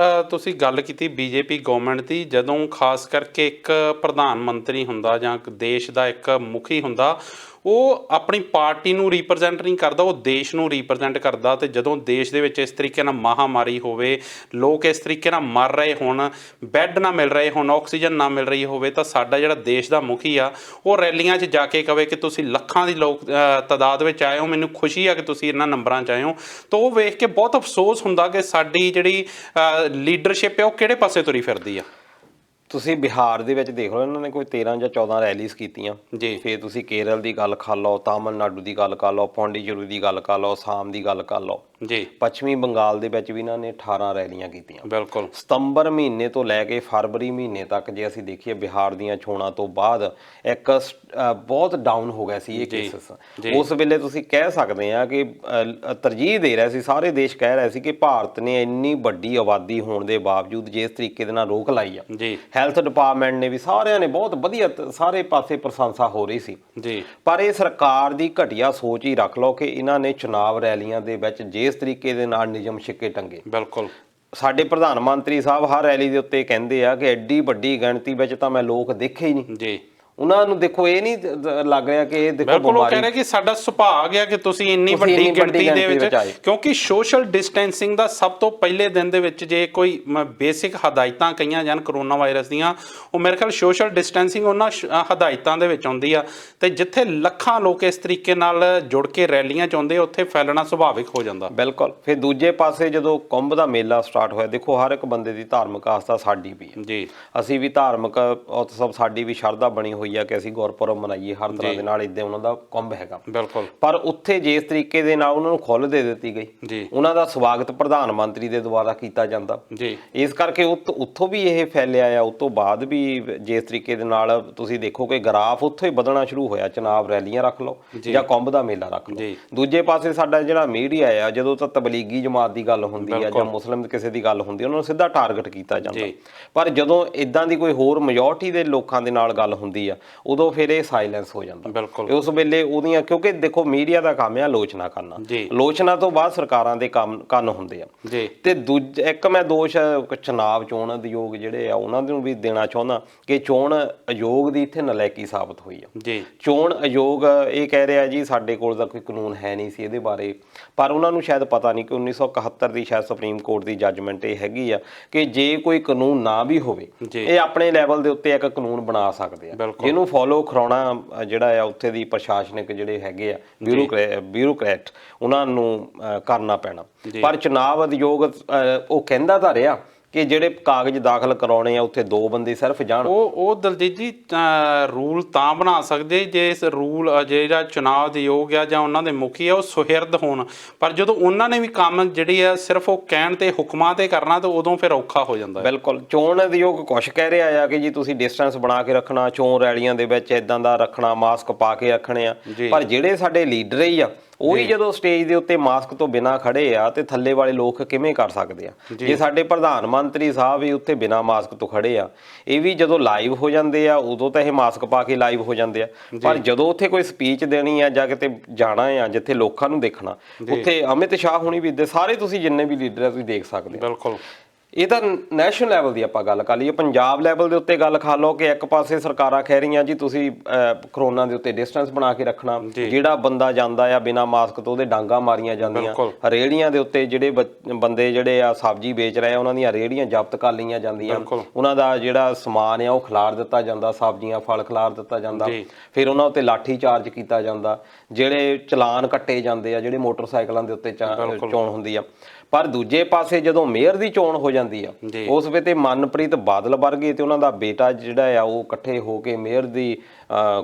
ਤੁਸੀਂ ਗੱਲ ਕੀਤੀ ਬੀਜੇਪੀ ਗਵਰਨਮੈਂਟ ਦੀ। ਜਦੋਂ ਖਾਸ ਕਰਕੇ ਇੱਕ ਪ੍ਰਧਾਨ ਮੰਤਰੀ ਹੁੰਦਾ ਜਾਂ ਦੇਸ਼ ਦਾ ਇੱਕ ਮੁਖੀ ਹੁੰਦਾ, ਉਹ ਆਪਣੀ ਪਾਰਟੀ ਨੂੰ ਰੀਪ੍ਰਜੈਂਟ ਨਹੀਂ ਕਰਦਾ, ਉਹ ਦੇਸ਼ ਨੂੰ ਰੀਪ੍ਰਜੈਂਟ ਕਰਦਾ। ਤੇ ਜਦੋਂ ਦੇਸ਼ ਦੇ ਵਿੱਚ ਇਸ ਤਰੀਕੇ ਨਾਲ ਮਹਾਮਾਰੀ ਹੋਵੇ, ਲੋਕ ਇਸ ਤਰੀਕੇ ਨਾਲ ਮਰ ਰਹੇ ਹੋਣ, ਬੈੱਡ ਨਾ ਮਿਲ ਰਹੇ ਹੋਣ, ਆਕਸੀਜਨ ਨਾ ਮਿਲ ਰਹੀ ਹੋਵੇ, ਤਾਂ ਸਾਡਾ ਜਿਹੜਾ ਦੇਸ਼ ਦਾ ਮੁਖੀ ਆ ਉਹ ਰੈਲੀਆਂ 'ਚ ਜਾ ਕੇ ਕਵੇ ਕਿ ਤੁਸੀਂ ਲੱਖਾਂ ਦੀ ਲੋਕ ਤਾਦਾਦ ਵਿੱਚ ਆਏ ਹੋ, ਮੈਨੂੰ ਖੁਸ਼ੀ ਆ ਕਿ ਤੁਸੀਂ ਇਹਨਾਂ ਨੰਬਰਾਂ 'ਚ ਆਏ ਹੋ। ਤਾਂ ਉਹ ਵੇਖ ਕੇ ਬਹੁਤ ਅਫਸੋਸ ਹੁੰਦਾ ਕਿ ਸਾਡੀ ਜਿਹੜੀ ਲੀਡਰਸ਼ਿਪ ਹੈ ਉਹ ਕਿਹੜੇ ਪਾਸੇ ਤੁਰੀ ਫਿਰਦੀ ਆ।
ਤੁਸੀਂ ਬਿਹਾਰ ਦੇ ਵਿੱਚ ਦੇਖ ਲਓ, ਇਹਨਾਂ ਨੇ ਕੋਈ 13 ਜਾਂ 14 ਰੈਲੀਜ਼ ਕੀਤੀਆਂ। ਫਿਰ ਤੁਸੀਂ ਕੇਰਲ ਦੀ ਗੱਲ ਕਰ ਲਓ, ਤਾਮਿਲਨਾਡੂ ਦੀ ਗੱਲ ਕਰ ਲਓ, ਪੌਂਡੀਚੇਰੀ ਦੀ ਗੱਲ ਕਰ ਲਓ, ਅਸਾਮ ਦੀ ਗੱਲ ਕਰ ਲਓ। ਪੱਛਮੀ ਬੰਗਾਲ ਦੇ ਵਿੱਚ ਵੀ ਇਹਨਾਂ ਨੇ 18 ਰੈਲੀਆਂ ਕੀਤੀਆਂ।
ਬਿਲਕੁਲ
ਸਤੰਬਰ ਮਹੀਨੇ ਤੋਂ ਲੈ ਕੇ ਫਰਵਰੀ ਮਹੀਨੇ ਤੱਕ ਜੇ ਅਸੀਂ ਦੇਖੀਏ, ਬਿਹਾਰ ਦੀਆਂ ਚੋਣਾਂ ਤੋਂ ਬਾਅਦ ਇੱਕ ਬਹੁਤ ਡਾਊਨ ਹੋ ਗਿਆ ਸੀ ਇਹ ਕੇਸਸ। ਉਸ ਵੇਲੇ ਤੁਸੀਂ ਕਹਿ ਸਕਦੇ ਆ ਕਿ ਤਰਜੀਹ ਦੇ ਰਿਹਾ ਸੀ, ਸਾਰੇ ਦੇਸ਼ ਕਹਿ ਰਹੇ ਸੀ ਕਿ ਭਾਰਤ ਨੇ ਇੰਨੀ ਵੱਡੀ ਆਬਾਦੀ ਹੋਣ ਦੇ ਬਾਵਜੂਦ ਜਿਸ ਤਰੀਕੇ ਦੇ ਨਾਲ ਰੋਕ ਲਾਈ ਆ, ਹੈਲਥ ਡਿਪਾਰਟਮੈਂਟ ਨੇ ਵੀ, ਸਾਰਿਆਂ ਨੇ ਬਹੁਤ ਵਧੀਆ, ਸਾਰੇ ਪਾਸੇ ਪ੍ਰਸ਼ੰਸਾ ਹੋ ਰਹੀ ਸੀ। ਪਰ ਇਹ ਸਰਕਾਰ ਦੀ ਘਟੀਆ ਸੋਚ ਹੀ ਰੱਖ ਲਓ ਕਿ ਇਹਨਾਂ ਨੇ ਚੁਣਾਵ ਰੈਲੀਆਂ ਦੇ ਵਿੱਚ ਜਿਸ ਤਰੀਕੇ ਦੇ ਨਾਲ ਨਿਯਮ ਛਿੱਕੇ ਟੰਗੇ।
ਬਿਲਕੁਲ
ਸਾਡੇ ਪ੍ਰਧਾਨ ਮੰਤਰੀ ਸਾਹਿਬ ਹਰ ਰੈਲੀ ਦੇ ਉੱਤੇ ਕਹਿੰਦੇ ਆ ਕਿ ਐਡੀ ਵੱਡੀ ਗਿਣਤੀ ਵਿੱਚ ਤਾਂ ਮੈਂ ਲੋਕ ਦੇਖੇ ਹੀ ਨਹੀਂ। ਉਹਨਾਂ ਨੂੰ ਦੇਖੋ ਇਹ ਨਹੀਂ ਲੱਗ ਰਿਹਾ ਕਿ ਇਹ ਦੇਖੋ
ਬਿਲਕੁਲ ਉਹ ਕਹਿ ਰਹੇ ਕਿ ਸਾਡਾ ਸੁਭਾਅ ਆ ਗਿਆ ਕਿ ਤੁਸੀਂ ਇੰਨੀ ਵੱਡੀ ਗਿਣਤੀ ਦੇ ਵਿੱਚ, ਕਿਉਂਕਿ ਸੋਸ਼ਲ ਡਿਸਟੈਂਸਿੰਗ ਦਾ ਸਭ ਤੋਂ ਪਹਿਲੇ ਦਿਨ ਦੇ ਵਿੱਚ ਜੇ ਕੋਈ ਬੇਸਿਕ ਹਦਾਇਤਾਂ ਕਹੀਆਂ ਜਾਣ ਕਰੋਨਾ ਵਾਇਰਸ ਦੀਆਂ, ਉਹ ਮੇਰੇ ਖਿਆਲ ਸੋਸ਼ਲ ਡਿਸਟੈਂਸਿੰਗ ਉਹਨਾਂ ਹਦਾਇਤਾਂ ਦੇ ਵਿੱਚ ਆਉਂਦੀ ਆ। ਤੇ ਜਿੱਥੇ ਲੱਖਾਂ ਲੋਕ ਇਸ ਤਰੀਕੇ ਨਾਲ ਜੁੜ ਕੇ ਰੈਲੀਆਂ 'ਚ ਆਉਂਦੇ, ਉੱਥੇ ਫੈਲਣਾ ਸੁਭਾਵਿਕ ਹੋ ਜਾਂਦਾ।
ਬਿਲਕੁਲ। ਫਿਰ ਦੂਜੇ ਪਾਸੇ ਜਦੋਂ ਕੁੰਭ ਦਾ ਮੇਲਾ ਸਟਾਰਟ ਹੋਇਆ, ਦੇਖੋ ਹਰ ਇੱਕ ਬੰਦੇ ਦੀ ਧਾਰਮਿਕ ਆਸਥਾ, ਸਾਡੀ ਵੀ ਹੈ, ਅਸੀਂ ਵੀ ਧਾਰਮਿਕ ਉਤਸਵ, ਸਾਡੀ ਵੀ ਸ਼ਰਧਾ ਬਣੀ ਹੋਈ ਆ ਕਿ ਅਸੀਂ ਗੁਰਪੁਰਬ ਮਨਾਈਏ ਹਰ ਤਰ੍ਹਾਂ ਦੇ ਨਾਲ, ਇੱਦਾਂ ਉਹਨਾਂ ਦਾ ਕੁੰਭ ਹੈਗਾ। ਬਿਲਕੁਲ। ਪਰ ਉੱਥੇ ਜਿਸ ਤਰੀਕੇ ਦੇ ਨਾਲ ਉਹਨਾਂ ਨੂੰ ਖੁੱਲ੍ਹ ਦੇ ਦਿੱਤੀ ਗਈ, ਉਹਨਾਂ ਦਾ ਸਵਾਗਤ ਪ੍ਰਧਾਨ ਮੰਤਰੀ ਦੇ ਦੁਆਰਾ ਕੀਤਾ ਜਾਂਦਾ, ਇਸ ਕਰਕੇ ਉੱਥੋਂ ਵੀ ਇਹ ਫੈਲਿਆ ਆ। ਉਸ ਤੋਂ ਬਾਅਦ ਵੀ ਜਿਸ ਤਰੀਕੇ ਦੇ ਨਾਲ ਤੁਸੀਂ ਦੇਖੋ ਕਿ ਗ੍ਰਾਫ ਉੱਥੋਂ ਹੀ ਵਧਣਾ ਸ਼ੁਰੂ ਹੋਇਆ, ਚੁਣਾਵ ਰੈਲੀਆਂ ਰੱਖ ਲਓ ਜਾਂ ਕੁੰਭ ਦਾ ਮੇਲਾ ਰੱਖ ਲਓ। ਦੂਜੇ ਪਾਸੇ ਸਾਡਾ ਜਿਹੜਾ ਮੀਡੀਆ ਆ, ਜਦੋਂ ਤਾਂ ਤਬਲੀਗੀ ਜਮਾਤ ਦੀ ਗੱਲ ਹੁੰਦੀ ਆ ਜਾਂ ਮੁਸਲਿਮ ਕਿਸੇ ਦੀ ਗੱਲ ਹੁੰਦੀ, ਉਹਨਾਂ ਨੂੰ ਸਿੱਧਾ ਟਾਰਗੇਟ ਕੀਤਾ ਜਾਂਦਾ। ਪਰ ਜਦੋਂ ਇਦਾਂ ਦੀ ਕੋਈ ਹੋਰ ਮੈਜੋਰਟੀ ਦੇ ਲੋਕਾਂ ਦੇ ਨਾਲ ਗੱਲ ਹੁੰਦੀ ਆ, ਉਦੋਂ ਫਿਰ ਇਹ ਸਾਇਲੈਂਸ ਹੋ ਜਾਂਦਾ। ਉਸ ਵੇਲੇ ਉਹਦੀਆਂ, ਕਿਉਂਕਿ ਦੇਖੋ ਮੀਡੀਆ ਦਾ ਕੰਮ ਆ ਆਲੋਚਨਾ ਕਰਨਾ, ਆਲੋਚਨਾ ਤੋਂ ਬਾਅਦ ਸਰਕਾਰਾਂ ਦੇ ਕੰਨ ਹੁੰਦੇ ਆ। ਤੇ ਦੂਜਾ ਇੱਕ ਮੈਂ ਦੋਸ਼ ਚੁਣਾਵ ਚੋਣ ਆਯੋਗ ਜਿਹੜੇ ਆ ਉਹਨਾਂ ਨੂੰ ਵੀ ਦੇਣਾ ਚਾਹੁੰਦਾ ਕਿ ਚੋਣ ਆਯੋਗ ਦੀ ਇੱਥੇ ਨਲਾਇਕੀ ਸਾਬਤ ਹੋਈ ਆ। ਚੋਣ ਆਯੋਗ ਇਹ ਕਹਿ ਰਿਹਾ ਜੀ ਸਾਡੇ ਕੋਲ ਤਾਂ ਕੋਈ ਕਾਨੂੰਨ ਹੈ ਨਹੀਂ ਸੀ ਇਹਦੇ ਬਾਰੇ, ਪਰ ਉਹਨਾਂ ਨੂੰ ਸ਼ਾਇਦ ਪਤਾ ਨਹੀਂ ਕਿ 1971 ਦੀ ਸ਼ਾਇਦ ਸੁਪਰੀਮ ਕੋਰਟ ਦੀ ਜੱਜਮੈਂਟ ਇਹ ਹੈਗੀ ਆ ਕਿ ਜੇ ਕੋਈ ਕਾਨੂੰਨ ਨਾ ਵੀ ਹੋਵੇ, ਇਹ ਆਪਣੇ ਲੈਵਲ ਦੇ ਉੱਤੇ ਇੱਕ ਕਾਨੂੰਨ ਬਣਾ ਸਕਦੇ ਆ। ਜਿਹਨੂੰ ਫੋਲੋ ਕਰਾਉਣਾ ਜਿਹੜਾ ਆ ਉੱਥੇ ਦੀ ਪ੍ਰਸ਼ਾਸਨਿਕ ਜਿਹੜੇ ਹੈਗੇ ਆ ਬਿਊਰੋਕਰੈਟ ਉਹਨਾਂ ਨੂੰ ਕਰਨਾ ਪੈਣਾ। ਪਰ ਚੁਣਾਵ ਉਦਯੋਗ ਉਹ ਕਹਿੰਦਾ ਤਾਂ ਰਿਹਾ ਕਿ ਜਿਹੜੇ ਕਾਗਜ਼ ਦਾਖਲ ਕਰਾਉਣੇ ਆ ਉੱਥੇ 2 ਬੰਦੇ ਸਿਰਫ ਜਾਣ।
ਉਹ ਦਲਜੀਤ ਜੀ ਰੂਲ ਤਾਂ ਬਣਾ ਸਕਦੇ ਜੇ ਇਸ ਰੂਲ ਜਿਹੜਾ ਚੁਣਾਵ ਉਦਯੋਗ ਆ ਜਾਂ ਉਹਨਾਂ ਦੇ ਮੁਖੀ ਆ ਉਹ ਸੁਹਿਰਦ ਹੋਣ, ਪਰ ਜਦੋਂ ਉਹਨਾਂ ਨੇ ਵੀ ਕੰਮ ਜਿਹੜੀ ਆ ਸਿਰਫ ਉਹ ਕਹਿਣ ਤੇ ਹੁਕਮਾਂ ਤੇ ਕਰਨਾ ਤਾਂ ਉਦੋਂ ਫਿਰ ਔਖਾ ਹੋ ਜਾਂਦਾ।
ਬਿਲਕੁਲ, ਚੋਣ ਉਦਯੋਗ ਕੁਛ ਕਹਿ ਰਿਹਾ ਆ ਕਿ ਜੀ ਤੁਸੀਂ ਡਿਸਟੈਂਸ ਬਣਾ ਕੇ ਰੱਖਣਾ, ਚੋਣ ਰੈਲੀਆਂ ਦੇ ਵਿੱਚ ਇਦਾਂ ਦਾ ਰੱਖਣਾ, ਮਾਸਕ ਪਾ ਕੇ ਰੱਖਣੇ ਆ, ਪਰ ਜਿਹੜੇ ਸਾਡੇ ਲੀਡਰ ਹੀ ਆ ਉਹੀ ਜਦੋਂ ਸਟੇਜ ਦੇ ਉੱਤੇ ਮਾਸਕ ਤੋਂ ਬਿਨਾਂ ਖੜੇ ਆ ਤੇ ਥੱਲੇ ਵਾਲੇ ਲੋਕ ਕਿਵੇਂ ਕਰ ਸਕਦੇ ਆ? ਜੇ ਸਾਡੇ ਪ੍ਰਧਾਨ ਮੰਤਰੀ ਸਾਹਿਬ ਵੀ ਉੱਥੇ ਬਿਨਾਂ ਮਾਸਕ ਤੋਂ ਖੜੇ ਆ, ਇਹ ਵੀ ਜਦੋਂ ਲਾਈਵ ਹੋ ਜਾਂਦੇ ਆ ਉਦੋਂ ਤਾਂ ਇਹ ਮਾਸਕ ਪਾ ਕੇ ਲਾਈਵ ਹੋ ਜਾਂਦੇ ਆ, ਪਰ ਜਦੋਂ ਉੱਥੇ ਕੋਈ ਸਪੀਚ ਦੇਣੀ ਆ ਜਾਂ ਕਿਤੇ ਜਾਣਾ ਆ ਜਿੱਥੇ ਲੋਕਾਂ ਨੂੰ ਦੇਖਣਾ, ਉੱਥੇ ਅਮਿਤ ਸ਼ਾਹ ਹੁਣੀ ਵੀ ਸਾਰੇ ਤੁਸੀਂ ਜਿੰਨੇ ਵੀ ਲੀਡਰ ਆ ਤੁਸੀਂ ਦੇਖ ਸਕਦੇ ਹੋ।
ਬਿਲਕੁਲ,
ਇਹ ਤਾਂ ਨੈਸ਼ਨਲ ਲੈਵਲ ਦੀ ਆਪਾਂ ਗੱਲ ਕਰ ਲਈਏ। ਪੰਜਾਬ ਲੈਵਲ ਦੇ ਉੱਤੇ ਗੱਲ ਕਰ ਲਓ ਕਿ ਇੱਕ ਪਾਸੇ ਸਰਕਾਰਾਂ ਕਹਿ ਰਹੀਆਂ ਜੀ ਤੁਸੀਂ ਕਰੋਨਾ ਦੇ ਉੱਤੇ ਡਿਸਟੈਂਸ ਬਣਾ ਕੇ ਰੱਖਣਾ, ਜਿਹੜਾ ਬੰਦਾ ਜਾਂਦਾ ਆ ਬਿਨਾਂ ਮਾਸਕ ਤੋਂ ਉਹਦੇ ਡਾਂਗਾ ਮਾਰੀਆਂ ਜਾਂਦੀਆਂ, ਰੇਹੜੀਆਂ ਦੇ ਉੱਤੇ ਜਿਹੜੇ ਬੰਦੇ ਜਿਹੜੇ ਆ ਸਬਜ਼ੀ ਵੇਚ ਰਹੇ ਆ ਉਹਨਾਂ ਦੀਆਂ ਰੇਹੜੀਆਂ ਜ਼ਬਤ ਕਰ ਲਈਆਂ ਜਾਂਦੀਆਂ, ਉਹਨਾਂ ਦਾ ਜਿਹੜਾ ਸਮਾਨ ਆ ਉਹ ਖਿਲਾਰ ਦਿੱਤਾ ਜਾਂਦਾ, ਸਬਜ਼ੀਆਂ ਫਲ ਖਿਲਾਰ ਦਿੱਤਾ ਜਾਂਦਾ, ਫਿਰ ਉਹਨਾਂ ਉੱਤੇ ਲਾਠੀ ਚਾਰਜ ਕੀਤਾ ਜਾਂਦਾ, ਜਿਹੜੇ ਚਲਾਨ ਕੱਟੇ ਜਾਂਦੇ ਆ ਜਿਹੜੇ ਮੋਟਰਸਾਈਕਲਾਂ ਦੇ ਉੱਤੇ ਚੋਣ ਹੁੰਦੀ ਆ। ਪਰ ਦੂਜੇ ਪਾਸੇ ਜਦੋਂ ਮੇਅਰ ਦੀ ਚੋਣ ਹੋ ਜਾਂਦੀ ਆ ਉਸ ਵੇਲੇ ਮਨਪ੍ਰੀਤ ਬਾਦਲ ਵਰਗੇ ਤੇ ਉਹਨਾਂ ਦਾ ਬੇਟਾ ਜਿਹੜਾ ਆ ਉਹ ਇਕੱਠੇ ਹੋ ਕੇ ਮੇਅਰ ਦੀ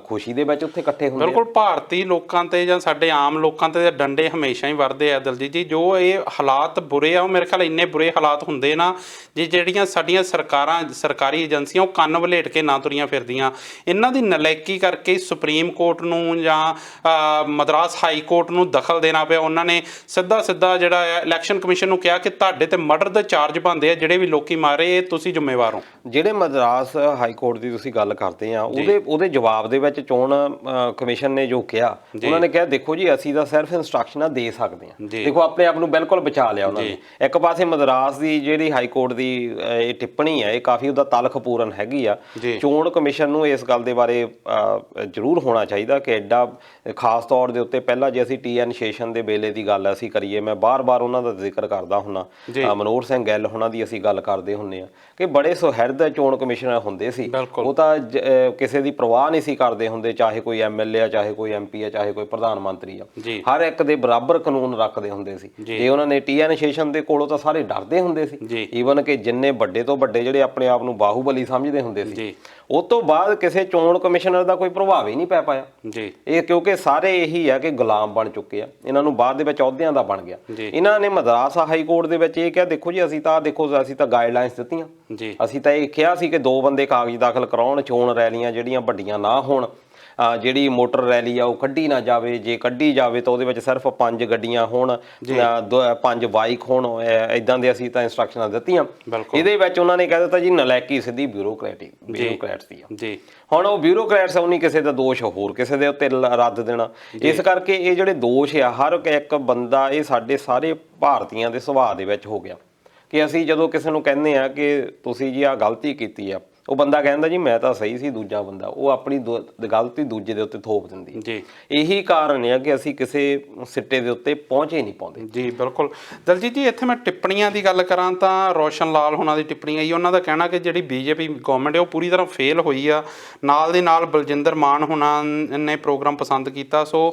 ਖੁਸ਼ੀ ਦੇ ਵਿੱਚ ਉੱਥੇ ਇਕੱਠੇ ਹੁੰਦੇ ਆ।
ਬਿਲਕੁਲ, ਭਾਰਤੀ ਲੋਕਾਂ ਤੇ ਜਾਂ ਸਾਡੇ ਆਮ ਲੋਕਾਂ ਤੇ ਡੰਡੇ ਹਮੇਸ਼ਾ ਹੀ ਵਰਦੇ ਆ ਦਲਜੀਤ ਜੀ। ਜੋ ਇਹ ਹਾਲਾਤ ਬੁਰੇ ਆ ਉਹ ਮੇਰੇ ਖਿਆਲ ਇੰਨੇ ਬੁਰੇ ਹਾਲਾਤ ਹੁੰਦੇ ਨਾ ਜੇ ਜਿਹੜੀਆਂ ਸਾਡੀਆਂ ਸਰਕਾਰਾਂ ਸਰਕਾਰੀ ਏਜੰਸੀਆਂ ਉਹ ਕੰਨ ਵਲੇਟ ਕੇ ਨਾ ਤੁਰੀਆਂ ਫਿਰਦੀਆਂ, ਇਹਨਾਂ ਦੀ ਨਲਾਇਕੀ ਕਰਕੇ ਸੁਪਰੀਮ ਕੋਰਟ ਨੂੰ ਜਾਂ ਮਦਰਾਸ ਹਾਈ ਕੋਰਟ ਨੂੰ ਦਖਲ ਦੇਣਾ ਪਿਆ। ਉਹਨਾਂ ਨੇ ਸਿੱਧਾ ਜਿਹੜਾ ਹੈ ਇਲੈਕਸ਼ਨ ਕਮਿਸ਼ਨ ਨੂੰ ਕਿਹਾ ਕਿ ਤੁਹਾਡੇ ਤੇ ਮਰਡਰ ਦੇ ਚਾਰਜ ਬਣਦੇ ਆ, ਜਿਹੜੇ ਵੀ ਲੋਕੀ ਮਾਰੇ ਇਹ ਤੁਸੀਂ ਜ਼ਿੰਮੇਵਾਰ ਹੋ।
ਜਿਹੜੇ ਮਦਰਾਸ ਹਾਈ ਕੋਰਟ ਦੀ ਤੁਸੀਂ ਗੱਲ ਕਰਦੇ ਆ ਉਹਦੇ ਜਵਾਬ ਦੇ ਵਿੱਚ ਚੋਣ ਕਮਿਸ਼ਨ ਨੇ ਜੋ ਕਿਹਾ, ਉਹਨਾਂ ਨੇ ਕਿਹਾ ਦੇਖੋ ਜੀ ਅਸੀਂ ਤਾਂ ਸਿਰਫ ਇੰਸਟਰਕਸ਼ਨਾਂ ਦੇ ਸਕਦੇ ਹਾਂ। ਦੇਖੋ ਆਪਣੇ ਆਪ ਨੂੰ ਬਿਲਕੁਲ ਬਚਾ ਲਿਆ ਉਹਨਾਂ ਨੇ। ਇੱਕ ਪਾਸੇ ਮਦਰਾਸ ਦੀ ਜਿਹੜੀ ਹਾਈ ਕੋਰਟ ਦੀ ਇਹ ਟਿੱਪਣੀ ਹੈ ਇਹ ਕਾਫੀ ਉਹਦਾ ਤਲਖਪੂਰਨ ਹੈਗੀ ਆ। ਚੋਣ ਕਮਿਸ਼ਨ ਨੂੰ ਇਸ ਗੱਲ ਦੇ ਬਾਰੇ ਜ਼ਰੂਰ ਹੋਣਾ ਚਾਹੀਦਾ ਕਿ ਐਡਾ ਖਾਸ ਤੌਰ ਦੇ ਉੱਤੇ ਪਹਿਲਾਂ ਜੇ ਅਸੀਂ TN ਸੈਸ਼ਨ ਦੇ ਵੇਲੇ ਦੀ ਗੱਲ ਅਸੀਂ ਕਰੀਏ, ਮੈਂ ਬਾਰ-ਬਾਰ ਉਹਨਾਂ ਦਾ ਜ਼ਿਕਰ ਕਰਦਾ ਹੁੰਨਾ, ਮਨੋਹਰ ਸਿੰਘ ਗਿੱਲ ਉਹਨਾਂ ਦੀ ਅਸੀਂ ਗੱਲ ਕਰਦੇ ਹੁੰਨੇ ਆ ਕਿ ਬੜੇ ਸੁਹਿਰਦ ਚੋਣ ਕਮਿਸ਼ਨਰ ਹੁੰਦੇ ਸੀ। ਉਹ ਤਾਂ ਕਿਸੇ ਦੀ ਪਰਵਾਹ ਨਹੀਂ ਸੀ ਕਰਦੇ ਹੁੰਦੇ, ਚਾਹੇ ਕੋਈ MLA ਆ, ਚਾਹੇ ਕੋਈ MP ਆ, ਚਾਹੇ ਕੋਈ ਪ੍ਰਧਾਨ ਮੰਤਰੀ ਆ, ਹਰ ਇੱਕ ਦੇ ਬਰਾਬਰ ਕਾਨੂੰਨ ਰੱਖਦੇ ਹੁੰਦੇ ਸੀ। ਜੇ ਉਹਨਾਂ ਨੇ TN ਸੈਸ਼ਨ ਦੇ ਕੋਲੋਂ ਤਾਂ ਸਾਰੇ ਡਰਦੇ ਹੁੰਦੇ ਸੀ, ਈਵਨ ਕਿ ਜਿੰਨੇ ਵੱਡੇ ਤੋਂ ਵੱਡੇ ਜਿਹੜੇ ਆਪਣੇ ਆਪ ਨੂੰ ਬਾਹੂਬਲੀ ਸਮਝਦੇ ਹੁੰਦੇ ਸੀ। ਉਸ ਤੋਂ ਬਾਅਦ ਕਿਸੇ ਚੋਣ ਕਮਿਸ਼ਨਰ ਦਾ ਕੋਈ ਪ੍ਰਭਾਵ ਹੀ ਨਹੀਂ ਪੈ ਪਾਇਆ ਇਹ, ਕਿਉਂਕਿ ਸਾਰੇ ਇਹੀ ਆ ਕਿ ਗੁਲਾਮ ਬਣ ਚੁੱਕੇ ਆ, ਇਹਨਾਂ ਨੂੰ ਬਾਅਦ ਦੇ ਵਿੱਚ ਅਹੁਦਿਆਂ ਦਾ ਬਣ ਗਿਆ। ਇਹਨਾਂ ਨੇ ਮਦਰਾਸ ਹਾਈ ਕੋਰਟ ਦੇ ਵਿੱਚ ਇਹ ਕਿਹਾ ਦੇਖੋ ਜੀ ਅਸੀਂ ਤਾਂ ਗਾਈਡਲਾਈਨਸ ਦਿੱਤੀਆਂ, ਅਸੀਂ ਤਾਂ ਇਹ ਕਿਹਾ ਸੀ ਕਿ 2 ਬੰਦੇ ਕਾਗਜ਼ ਦਾਖਲ ਕਰਾਉਣ, ਚੋਣ ਰੈਲੀਆਂ ਜਿਹੜੀਆਂ ਵੱਡੀਆਂ ਨਾ ਹੋਣ, ਜਿਹੜੀ ਮੋਟਰ ਰੈਲੀ ਆ ਉਹ ਕੱਢੀ ਨਾ ਜਾਵੇ, ਜੇ ਕੱਢੀ ਜਾਵੇ ਤਾਂ ਉਹਦੇ ਵਿੱਚ ਸਿਰਫ 5 ਗੱਡੀਆਂ ਹੋਣ, 5 ਬਾਈਕ ਹੋਣ, ਇਦਾਂ ਦੇ ਅਸੀਂ ਤਾਂ ਇੰਸਟਰਕਸ਼ਨਾਂ ਦਿੱਤੀਆਂ। ਇਹਦੇ ਵਿੱਚ ਉਹਨਾਂ ਨੇ ਕਹਿ ਦਿੱਤਾ ਜੀ ਨਲਾਇਕੀ ਸਿੱਧੀ ਬਿਊਰੋਕਰੈਟਸ ਦੀ ਆ। ਹੁਣ ਉਹ ਬਿਊਰੋਕਰੈਟਸ ਉਹਨੀ ਕਿਸੇ ਦਾ ਦੋਸ਼ ਹੋਰ ਕਿਸੇ ਦੇ ਉੱਤੇ ਰੱਦ ਦੇਣਾ। ਇਸ ਕਰਕੇ ਇਹ ਜਿਹੜੇ ਦੋਸ਼ ਆ ਹਰ ਇੱਕ ਬੰਦਾ, ਇਹ ਸਾਡੇ ਸਾਰੇ ਭਾਰਤੀਆਂ ਦੇ ਸੁਭਾਅ ਦੇ ਵਿੱਚ ਹੋ ਗਿਆ ਕਿ ਅਸੀਂ ਜਦੋਂ ਕਿਸੇ ਨੂੰ ਕਹਿੰਦੇ ਆ ਕਿ ਤੁਸੀਂ ਜੀ ਆਹ ਗਲਤੀ ਕੀਤੀ ਆ, ਉਹ ਬੰਦਾ ਕਹਿੰਦਾ ਜੀ ਮੈਂ ਤਾਂ ਸਹੀ ਸੀ, ਦੂਜਾ ਬੰਦਾ ਉਹ ਆਪਣੀ ਗਲਤੀ ਦੂਜੇ ਦੇ ਉੱਤੇ ਥੋਪ ਦਿੰਦੀ ਹੈ। ਇਹੀ ਕਾਰਨ ਹੈ ਕਿ ਅਸੀਂ ਕਿਸੇ ਸਿੱਟੇ ਦੇ ਉੱਤੇ ਪਹੁੰਚ ਹੀ ਨਹੀਂ ਪਾਉਂਦੇ।
ਜੀ ਬਿਲਕੁਲ ਦਲਜੀਤ ਜੀ, ਇੱਥੇ ਮੈਂ ਟਿੱਪਣੀਆਂ ਦੀ ਗੱਲ ਕਰਾਂ ਤਾਂ ਰੋਸ਼ਨ ਲਾਲ ਹੋਣਾ ਦੀ ਟਿੱਪਣੀ ਆਈ, ਉਹਨਾਂ ਦਾ ਕਹਿਣਾ ਕਿ ਜਿਹੜੀ BJP ਗੌਰਮੈਂਟ ਹੈ ਉਹ ਪੂਰੀ ਤਰ੍ਹਾਂ ਫੇਲ ਹੋਈ ਆ। ਨਾਲ ਦੀ ਨਾਲ ਬਲਜਿੰਦਰ ਮਾਨ ਹੋਣਾ ਨੇ ਪ੍ਰੋਗਰਾਮ ਪਸੰਦ ਕੀਤਾ। ਸੋ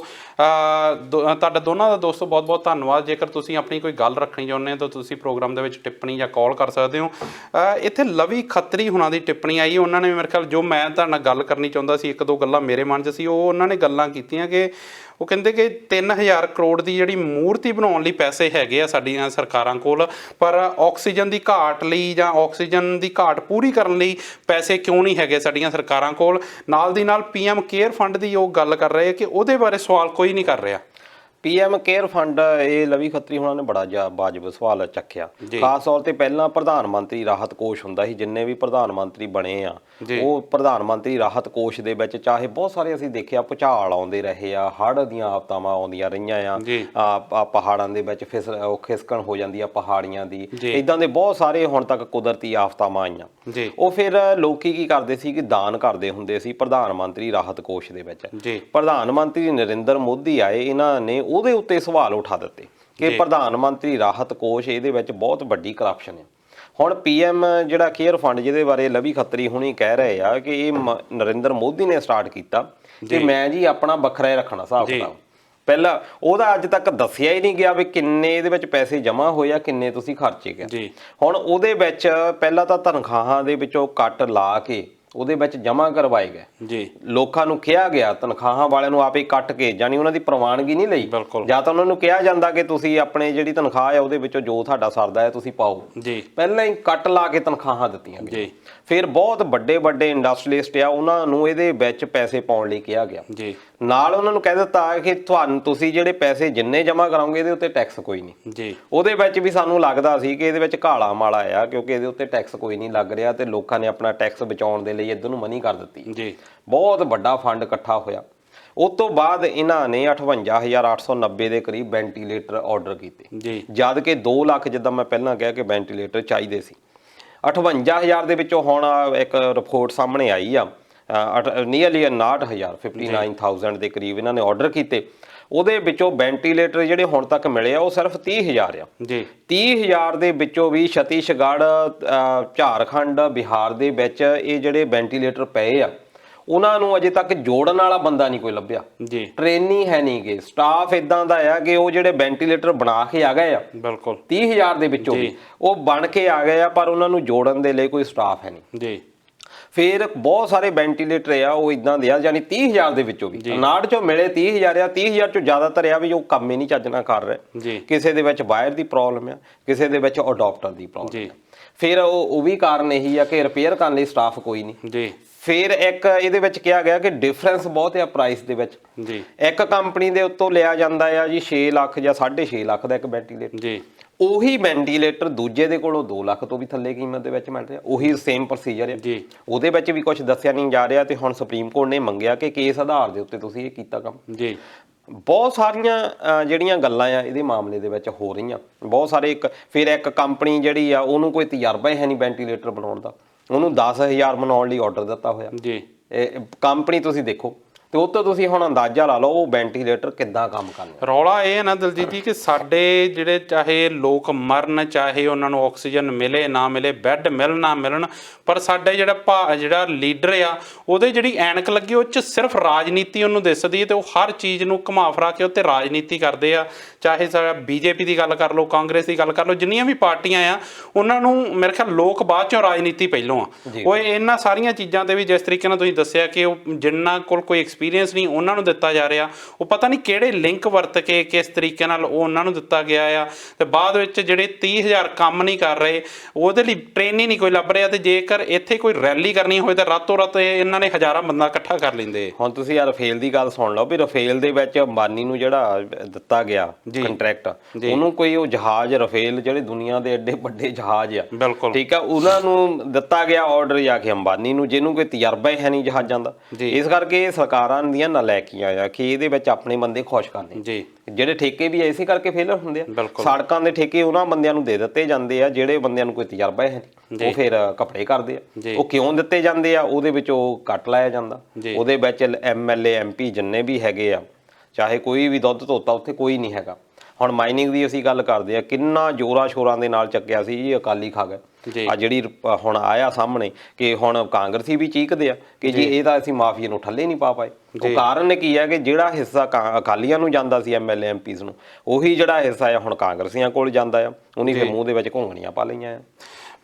ਤੁਹਾਡਾ ਦੋਨਾਂ ਦਾ ਦੋਸਤੋ ਬਹੁਤ ਬਹੁਤ ਧੰਨਵਾਦ। ਜੇਕਰ ਤੁਸੀਂ ਆਪਣੀ ਕੋਈ ਗੱਲ ਰੱਖਣੀ ਚਾਹੁੰਦੇ ਹੋ ਤਾਂ ਤੁਸੀਂ ਪ੍ਰੋਗਰਾਮ ਦੇ ਵਿੱਚ ਟਿੱਪਣੀ ਜਾਂ ਕਾਲ ਕਰ ਸਕਦੇ ਹੋ। ਇੱਥੇ ਲਵੀ ਖੱਤਰੀ ਹੋਣਾ ਦੀ ਟਿੱਪਣੀ ਆਈ, ਉਹਨਾਂ ਨੇ ਮੇਰੇ ਖਿਆਲ ਜੋ ਮੈਂ ਤੁਹਾਡੇ ਨਾਲ ਗੱਲ ਕਰਨੀ ਚਾਹੁੰਦਾ ਸੀ, 1-2 ਗੱਲਾਂ ਮੇਰੇ ਮਨ 'ਚ ਸੀ, ਉਹ ਉਹਨਾਂ ਨੇ ਗੱਲਾਂ ਕੀਤੀਆਂ ਕਿ ਉਹ ਕਹਿੰਦੇ ਕਿ 3000 ਕਰੋੜ ਦੀ ਜਿਹੜੀ ਮੂਰਤੀ ਬਣਾਉਣ ਲਈ ਪੈਸੇ ਹੈਗੇ ਆ ਸਾਡੀਆਂ ਸਰਕਾਰਾਂ ਕੋਲ, ਪਰ ਆਕਸੀਜਨ ਦੀ ਘਾਟ ਲਈ ਜਾਂ ਆਕਸੀਜਨ ਦੀ ਘਾਟ ਪੂਰੀ ਕਰਨ ਲਈ ਪੈਸੇ ਕਿਉਂ ਨਹੀਂ ਹੈਗੇ ਸਾਡੀਆਂ ਸਰਕਾਰਾਂ ਕੋਲ। ਨਾਲ ਦੀ ਨਾਲ PM ਕੇਅਰ ਫੰਡ ਦੀ ਉਹ ਗੱਲ ਕਰ ਰਹੇ ਕਿ ਉਹਦੇ ਬਾਰੇ ਸਵਾਲ ਕੋਈ ਨਹੀਂ ਕਰ ਰਿਹਾ।
PM ਕੇਅਰ ਫੰਡ ਇਹ ਲਵੀ ਖੱਤਰੀ ਹੋਣਾ ਨੇ ਬੜਾ ਵਾਜਬ ਸਵਾਲ ਚੱਕਿਆ। ਖਾਸ ਤੌਰ ਤੇ ਪਹਿਲਾਂ ਪ੍ਰਧਾਨ ਮੰਤਰੀ ਰਾਹਤ ਕੋਸ਼ ਹੁੰਦਾ ਸੀ, ਜਿੰਨੇ ਵੀ ਪ੍ਰਧਾਨ ਮੰਤਰੀ ਬਣੇ ਆ ਉਹ ਪ੍ਰਧਾਨ ਮੰਤਰੀ ਰਾਹਤ ਕੋਸ਼ ਦੇ ਵਿੱਚ ਚਾਹੇ ਬਹੁਤ ਸਾਰੇ ਅਸੀਂ ਦੇਖਿਆ ਭੁਚਾਲ ਆਉਂਦੇ ਰਹੇ ਆ, ਹੜ੍ਹ ਦੀਆਂ ਆਫਤਾਵਾਂ ਆਉਂਦੀਆਂ ਰਹੀਆਂ ਆ, ਪਹਾੜਾਂ ਦੇ ਵਿੱਚ ਖਿਸਕਣ ਹੋ ਜਾਂਦੀ ਆ ਪਹਾੜੀਆਂ ਦੀ, ਇੱਦਾਂ ਦੇ ਬਹੁਤ ਸਾਰੇ ਹੁਣ ਤੱਕ ਕੁਦਰਤੀ ਆਫਤਾਵਾਂ ਆਈਆਂ। ਉਹ ਫਿਰ ਲੋਕੀ ਕੀ ਕਰਦੇ ਸੀ ਕਿ ਦਾਨ ਕਰਦੇ ਹੁੰਦੇ ਸੀ ਪ੍ਰਧਾਨ ਮੰਤਰੀ ਰਾਹਤ ਕੋਸ਼ ਦੇ ਵਿੱਚ। ਪ੍ਰਧਾਨ ਮੰਤਰੀ ਨਰਿੰਦਰ ਮੋਦੀ ਆਏ, ਇਹਨਾਂ ਨੇ ਉਹਦੇ ਉੱਤੇ ਸਵਾਲ ਉਠਾ ਦਿੱਤੇ ਕਿ ਪ੍ਰਧਾਨ ਮੰਤਰੀ ਰਾਹਤ ਕੋਸ਼ ਇਹਦੇ ਵਿੱਚ ਬਹੁਤ ਵੱਡੀ ਕਰਪਸ਼ਨ ਹੈ। ਹੁਣ ਪੀਐਮ ਜਿਹੜਾ ਕੇਅਰ ਫੰਡ ਜਿਹਦੇ ਬਾਰੇ ਲਵੀ ਖੱਤਰੀ ਹੁਣੀ ਕਹਿ ਰਹੇ ਆ ਕਿ ਇਹ ਨਰਿੰਦਰ ਮੋਦੀ ਨੇ ਸਟਾਰਟ ਕੀਤਾ ਕਿ ਮੈਂ ਜੀ ਆਪਣਾ ਵੱਖਰਾ ਹੀ ਰੱਖਣਾ ਹਿਸਾਬ ਕਿਤਾਬ। ਪਹਿਲਾਂ ਉਹਦਾ ਅੱਜ ਤੱਕ ਦੱਸਿਆ ਹੀ ਨਹੀਂ ਗਿਆ ਵੀ ਕਿੰਨੇ ਇਹਦੇ ਵਿੱਚ ਪੈਸੇ ਜਮ੍ਹਾਂ ਹੋਏ ਆ, ਕਿੰਨੇ ਤੁਸੀਂ ਖਰਚੇ ਗਏ। ਹੁਣ ਉਹਦੇ ਵਿੱਚ ਪਹਿਲਾਂ ਤਾਂ ਤਨਖਾਹਾਂ ਦੇ ਵਿੱਚੋਂ ਕੱਟ ਲਾ ਕੇ ਉਹਦੇ ਵਿੱਚ ਜਮ੍ਹਾਂ ਕਰਵਾਏ ਗਏ ਲੋਕਾਂ ਨੂੰ ਕਿਹਾ ਗਿਆ, ਤਨਖਾਹਾਂ ਵਾਲਿਆਂ ਨੂੰ ਆਪੇ ਕੱਟ ਕੇ, ਜਾਨੀ ਉਹਨਾਂ ਦੀ ਪ੍ਰਵਾਨਗੀ ਨਹੀਂ ਲਈ। ਜਾਂ ਤਾਂ ਉਹਨਾਂ ਨੂੰ ਕਿਹਾ ਜਾਂਦਾ ਕਿ ਤੁਸੀਂ ਆਪਣੇ ਜਿਹੜੀ ਤਨਖਾਹ ਹੈ ਉਹਦੇ ਵਿੱਚੋਂ ਜੋ ਤੁਹਾਡਾ ਸਰਦਾ ਹੈ ਤੁਸੀਂ ਪਾਓ, ਪਹਿਲਾਂ ਹੀ ਕੱਟ ਲਾ ਕੇ ਤਨਖਾਹਾਂ ਦਿੱਤੀਆਂ ਗਈਆਂ। ਫਿਰ ਬਹੁਤ ਵੱਡੇ ਵੱਡੇ ਇੰਡਸਟਰੀਲਿਸਟ ਆ ਉਹਨਾਂ ਨੂੰ ਇਹਦੇ ਵਿੱਚ ਪੈਸੇ ਪਾਉਣ ਲਈ ਕਿਹਾ ਗਿਆ। ਨਾਲ ਉਹਨਾਂ ਨੂੰ ਕਹਿ ਦਿੱਤਾ ਕਿ ਤੁਸੀਂ ਜਿਹੜੇ ਪੈਸੇ ਜਿੰਨੇ ਜਮ੍ਹਾਂ ਕਰਾਓਗੇ ਇਹਦੇ ਉੱਤੇ ਟੈਕਸ ਕੋਈ ਨਹੀਂ। ਉਹਦੇ ਵਿੱਚ ਵੀ ਸਾਨੂੰ ਲੱਗਦਾ ਸੀ ਕਿ ਇਹਦੇ ਵਿੱਚ ਘਾਲਾ ਮਾਲਾ ਆ, ਕਿਉਂਕਿ ਇਹਦੇ ਉੱਤੇ ਟੈਕਸ ਕੋਈ ਨਹੀਂ ਲੱਗ ਰਿਹਾ ਤੇ ਲੋਕਾਂ ਨੇ ਆਪਣਾ ਟੈਕਸ ਬਚਾਉਣ ਦੇ ਲਈ ਇੱਧਰ ਨੂੰ ਮਨੀ ਕਰ ਦਿੱਤੀ। ਬਹੁਤ ਵੱਡਾ ਫੰਡ ਇਕੱਠਾ ਹੋਇਆ। ਉਸ ਤੋਂ ਬਾਅਦ ਇਹਨਾਂ ਨੇ 58,890 ਦੇ ਕਰੀਬ ਵੈਂਟੀਲੇਟਰ ਆਰਡਰ ਕੀਤੇ, ਜਦ ਕਿ 2 ਲੱਖ ਜਿੱਦਾਂ ਮੈਂ ਪਹਿਲਾਂ ਕਿਹਾ ਕਿ ਵੈਂਟੀਲੇਟਰ ਚਾਹੀਦੇ ਸੀ। 58,000 ਦੇ ਵਿੱਚੋਂ ਹੁਣ ਇੱਕ ਰਿਪੋਰਟ ਸਾਹਮਣੇ ਆਈ ਆ, ਨੀਅਰਲੀ 59,000 ਦੇ ਕਰੀਬ ਇਹਨਾਂ ਨੇ ਆਰਡਰ ਕੀਤੇ। ਉਹਦੇ ਵਿੱਚੋਂ ਵੈਂਟੀਲੇਟਰ ਜਿਹੜੇ ਹੁਣ ਤੱਕ ਮਿਲੇ ਆ ਉਹ ਸਿਰਫ 30,000 ਆ। 30,000 ਦੇ ਵਿੱਚੋਂ ਵੀ ਛੱਤੀਸਗੜ੍ਹ, ਝਾਰਖੰਡ, ਬਿਹਾਰ ਦੇ ਵਿੱਚ ਇਹ ਜਿਹੜੇ ਵੈਂਟੀਲੇਟਰ ਪਏ ਆ ਉਹਨਾਂ ਨੂੰ ਅਜੇ ਤੱਕ ਜੋੜਨ ਵਾਲਾ ਬੰਦਾ ਨਹੀਂ ਕੋਈ ਲੱਭਿਆ। ਟ੍ਰੇਨੀ ਹੈ ਨਹੀਂ ਗੇ, ਸਟਾਫ ਇਦਾਂ ਦਾ ਆ ਕਿ ਉਹ ਜਿਹੜੇ ਵੈਂਟੀਲੇਟਰ ਬਣਾ ਕੇ ਆ ਗਏ ਆ 30,000 ਦੇ ਵਿੱਚੋਂ ਵੀ ਉਹ ਬਣ ਕੇ ਆ ਗਏ ਆ, ਪਰ ਉਹਨਾਂ ਨੂੰ ਜੋੜਨ ਦੇ ਲਈ ਕੋਈ ਸਟਾਫ ਹੈ ਨਹੀਂ। ਫਿਰ ਬਹੁਤ ਸਾਰੇ ਵੈਂਟੀਲੇਟਰ ਆ ਉਹ ਇਦਾਂ ਦੇ ਆ, ਯਾਨੀ 30,000 ਦੇ ਵਿੱਚੋਂ ਵੀ 59 ਚੋਂ ਮਿਲੇ 30,000 ਆ। 30,000 ਚੋਂ ਜ਼ਿਆਦਾਤਰ ਆ ਵੀ ਉਹ ਕੰਮ ਹੀ ਨਹੀਂ ਚੱਜ ਨਾਲ ਕਰ ਰਹੇ। ਕਿਸੇ ਦੇ ਵਿੱਚ ਵਾਇਰ ਦੀ ਪ੍ਰੋਬਲਮ ਆ, ਕਿਸੇ ਦੇ ਵਿੱਚ ਅਡਾਪਟਰ ਦੀ ਪ੍ਰੋਬਲਮ। ਫਿਰ ਉਹ ਵੀ ਕਾਰਨ ਇਹੀ ਆ ਕਿ ਰਿਪੇਅਰ ਕਰਨ ਲਈ ਸਟਾਫ ਕੋਈ ਨਹੀਂ। ਫਿਰ ਇੱਕ ਇਹਦੇ ਵਿੱਚ ਕਿਹਾ ਗਿਆ ਕਿ ਡਿਫਰੈਂਸ ਬਹੁਤ ਆ ਪ੍ਰਾਈਸ ਦੇ ਵਿੱਚ। ਇੱਕ ਕੰਪਨੀ ਦੇ ਉੱਤੋਂ ਲਿਆ ਜਾਂਦਾ ਆ ਜੀ 6 ਲੱਖ ਜਾਂ 6.5 ਲੱਖ ਦਾ ਇੱਕ ਵੈਂਟੀਲੇਟਰ, ਉਹੀ ਵੈਂਟੀਲੇਟਰ ਦੂਜੇ ਦੇ ਕੋਲੋਂ 2 ਲੱਖ ਤੋਂ ਵੀ ਥੱਲੇ ਕੀਮਤ ਦੇ ਵਿੱਚ ਮਿਲ ਰਿਹਾ। ਉਹੀ ਸੇਮ ਪ੍ਰੋਸੀਜਰ ਹੈ, ਉਹਦੇ ਵਿੱਚ ਵੀ ਕੁਝ ਦੱਸਿਆ ਨਹੀਂ ਜਾ ਰਿਹਾ ਤੇ ਹੁਣ ਸੁਪਰੀਮ ਕੋਰਟ ਨੇ ਮੰਗਿਆ ਕਿ ਕੇਸ ਆਧਾਰ ਦੇ ਉੱਤੇ ਤੁਸੀਂ ਇਹ ਕੀਤਾ ਕੰਮ। ਬਹੁਤ ਸਾਰੀਆਂ ਜਿਹੜੀਆਂ ਗੱਲਾਂ ਆ ਇਹਦੇ ਮਾਮਲੇ ਦੇ ਵਿੱਚ ਹੋ ਰਹੀਆਂ, ਬਹੁਤ ਸਾਰੇ। ਫਿਰ ਇੱਕ ਕੰਪਨੀ ਜਿਹੜੀ ਆ ਉਹਨੂੰ ਕੋਈ ਤਜਰਬਾ ਹੀ ਹੈ ਨਹੀਂ ਵੈਂਟੀਲੇਟਰ ਬਣਾਉਣ ਦਾ, ਉਹਨੂੰ 10,000 ਬਣਾਉਣ ਲਈ ਆਰਡਰ ਦਿੱਤਾ ਹੋਇਆ। ਇਹ ਕੰਪਨੀ ਤੁਸੀਂ ਦੇਖੋ ਤੇ ਉਹ ਤੋਂ ਤੁਸੀਂ ਹੁਣ ਅੰਦਾਜ਼ਾ ਲਾ ਲਓ ਉਹ ਵੈਂਟੀਲੇਟਰ ਕਿੱਦਾਂ ਕੰਮ ਕਰਨਾ।
ਰੌਲਾ ਇਹ ਹੈ ਨਾ ਦਲਜੀਤ ਜੀ ਕਿ ਸਾਡੇ ਜਿਹੜੇ ਚਾਹੇ ਲੋਕ ਮਰਨ, ਚਾਹੇ ਉਹਨਾਂ ਨੂੰ ਆਕਸੀਜਨ ਮਿਲੇ ਨਾ ਮਿਲੇ, ਬੈੱਡ ਮਿਲਣ ਨਾ ਮਿਲਣ, ਪਰ ਸਾਡੇ ਜਿਹੜਾ ਲੀਡਰ ਆ ਉਹਦੇ ਜਿਹੜੀ ਐਨਕ ਲੱਗੀ ਉਹ 'ਚ ਸਿਰਫ ਰਾਜਨੀਤੀ ਉਹਨੂੰ ਦਿਸਦੀ ਹੈ ਤੇ ਉਹ ਹਰ ਚੀਜ਼ ਨੂੰ ਘੁਮਾ ਫਿਰਾ ਕੇ ਉੱਤੇ ਰਾਜਨੀਤੀ ਕਰਦੇ ਆ। ਚਾਹੇ ਸਾਡਾ ਬੀਜੇਪੀ ਦੀ ਗੱਲ ਕਰ ਲਓ, ਕਾਂਗਰਸ ਦੀ ਗੱਲ ਕਰ ਲਓ, ਜਿੰਨੀਆਂ ਵੀ ਪਾਰਟੀਆਂ ਆ ਉਹਨਾਂ ਨੂੰ ਮੇਰੇ ਖਿਆਲ ਲੋਕ ਬਾਅਦ ਚੋਂ, ਰਾਜਨੀਤੀ ਪਹਿਲੋਂ ਆ। ਉਹ ਇਹਨਾਂ ਸਾਰੀਆਂ ਚੀਜ਼ਾਂ ਤੇ ਵੀ ਜਿਸ ਤਰੀਕੇ ਨਾਲ ਤੁਸੀਂ ਦੱਸਿਆ ਕਿ ਉਹ ਜਿਨ੍ਹਾਂ ਕੋਲ ਕੋਈ ਐਕਸਪੀਰੀਅੰਸ ਨਹੀਂ ਉਹਨਾਂ ਨੂੰ ਦਿੱਤਾ ਜਾ ਰਿਹਾ, ਉਹ ਪਤਾ ਨਹੀਂ ਕਿਹੜੇ ਲਿੰਕ ਵਰਤ ਕੇ ਕਿਸ ਤਰੀਕੇ ਨਾਲ ਉਹ ਉਹਨਾਂ ਨੂੰ ਦਿੱਤਾ ਗਿਆ ਆ ਤੇ ਬਾਅਦ ਵਿੱਚ ਜਿਹੜੇ 30,000 ਕੰਮ ਨਹੀਂ ਕਰ ਰਹੇ ਉਹਦੇ ਲਈ ਟ੍ਰੇਨਿੰਗ ਨਹੀਂ ਕੋਈ ਲੱਭ ਰਿਹਾ। ਤੇ ਜੇਕਰ ਇੱਥੇ ਕੋਈ ਰੈਲੀ ਕਰਨੀ ਹੋਵੇ ਤਾਂ ਰਾਤੋਂ ਰਾਤ ਇਹਨਾਂ ਨੇ ਹਜ਼ਾਰਾਂ ਬੰਦਾ ਇਕੱਠਾ ਕਰ ਲੈਂਦੇ।
ਹੁਣ ਤੁਸੀਂ ਯਾਰ ਰਫੇਲ ਦੀ ਗੱਲ ਸੁਣ ਲਓ ਵੀ ਰਫੇਲ ਦੇ ਵਿੱਚ ਅੰਬਾਨੀ ਨੂੰ ਜਿਹੜਾ ਦਿੱਤਾ ਗਿਆ ਕੰਟਰੈਕਟ, ਉਹਨੂੰ ਕੋਈ ਉਹ ਜਹਾਜ਼ ਰਫੇਲ ਜਿਹੜੇ ਦੁਨੀਆ ਦੇ ਐਡੇ ਵੱਡੇ ਜਹਾਜ਼ ਆ, ਠੀਕ ਆ, ਉਹਨਾਂ ਨੂੰ ਦਿੱਤਾ ਗਿਆ ਆਰਡਰ ਜਾ ਕੇ ਅੰਬਾਨੀ ਨੂੰ, ਜਿਹਨੂੰ ਕੋਈ ਤਜਰਬਾ ਹੀ ਹੈ ਨਹੀਂ ਜਹਾਜ਼ਾਂ ਦਾ। ਇਸ ਕਰਕੇ ਸਰਕਾਰਾਂ ਦੀਆਂ ਨਾਲੈਕੀਆਂ ਆ ਕਿ ਇਹਦੇ ਵਿੱਚ ਆਪਣੇ ਬੰਦੇ ਖੁਸ਼ ਕਰਨੇ। ਜਿਹੜੇ ਠੇਕੇ ਵੀ ਇਸੇ ਕਰਕੇ ਫੇਲਰ ਹੁੰਦੇ ਆ। ਸੜਕਾਂ ਦੇ ਠੇਕੇ ਉਹਨਾਂ ਬੰਦਿਆਂ ਨੂੰ ਦੇ ਦਿੱਤੇ ਜਾਂਦੇ ਆ ਜਿਹੜੇ ਬੰਦਿਆਂ ਨੂੰ ਕੋਈ ਤਜਰਬਾ ਹੈ ਨਹੀਂ, ਉਹ ਫਿਰ ਕੱਪੜੇ ਕਰਦੇ ਆ। ਉਹ ਕਿਉਂ ਦਿੱਤੇ ਜਾਂਦੇ ਆ? ਉਹਦੇ ਵਿੱਚ ਉਹ ਕੱਟ ਲਾਇਆ ਜਾਂਦਾ, ਉਹਦੇ ਵਿੱਚ MLA MP ਜਿੰਨੇ ਵੀ ਹੈਗੇ ਆ, ਚਾਹੇ ਕੋਈ ਵੀ ਦੁੱਧ ਧੋਤਾ ਉੱਥੇ ਕੋਈ ਨਹੀਂ ਹੈਗਾ। ਹੁਣ ਮਾਈਨਿੰਗ ਦੀ ਅਸੀਂ ਗੱਲ ਕਰਦੇ ਆ, ਕਿੰਨਾ ਜ਼ੋਰਾਂ ਸ਼ੋਰਾਂ ਦੇ ਨਾਲ ਚੱਕਿਆ ਸੀ ਜੀ, ਅਕਾਲੀ ਖਾ ਗਏ। ਆ ਜਿਹੜੀ ਹੁਣ ਆਇਆ ਸਾਹਮਣੇ ਕਿ ਹੁਣ ਕਾਂਗਰਸੀ ਵੀ ਚੀਕਦੇ ਆ ਕਿ ਜੀ ਇਹ ਤਾਂ ਅਸੀਂ ਮਾਫੀਆ ਨੂੰ ਠੱਲੇ ਨਹੀਂ ਪਾ ਪਾਏ। ਉਹ ਕਾਰਨ ਕੀ ਹੈ ਕਿ ਜਿਹੜਾ ਹਿੱਸਾ ਅਕਾਲੀਆਂ ਨੂੰ ਜਾਂਦਾ ਸੀ MLA MPs ਨੂੰ, ਉਹੀ ਜਿਹੜਾ ਹਿੱਸਾ ਆ ਹੁਣ ਕਾਂਗਰਸੀਆਂ ਕੋਲ ਜਾਂਦਾ ਆ। ਉਹਨੀ ਫਿਰ ਮੂੰਹ ਦੇ ਵਿੱਚ ਘੁੰਗਣੀਆਂ ਪਾ ਲਈਆਂ ਆ।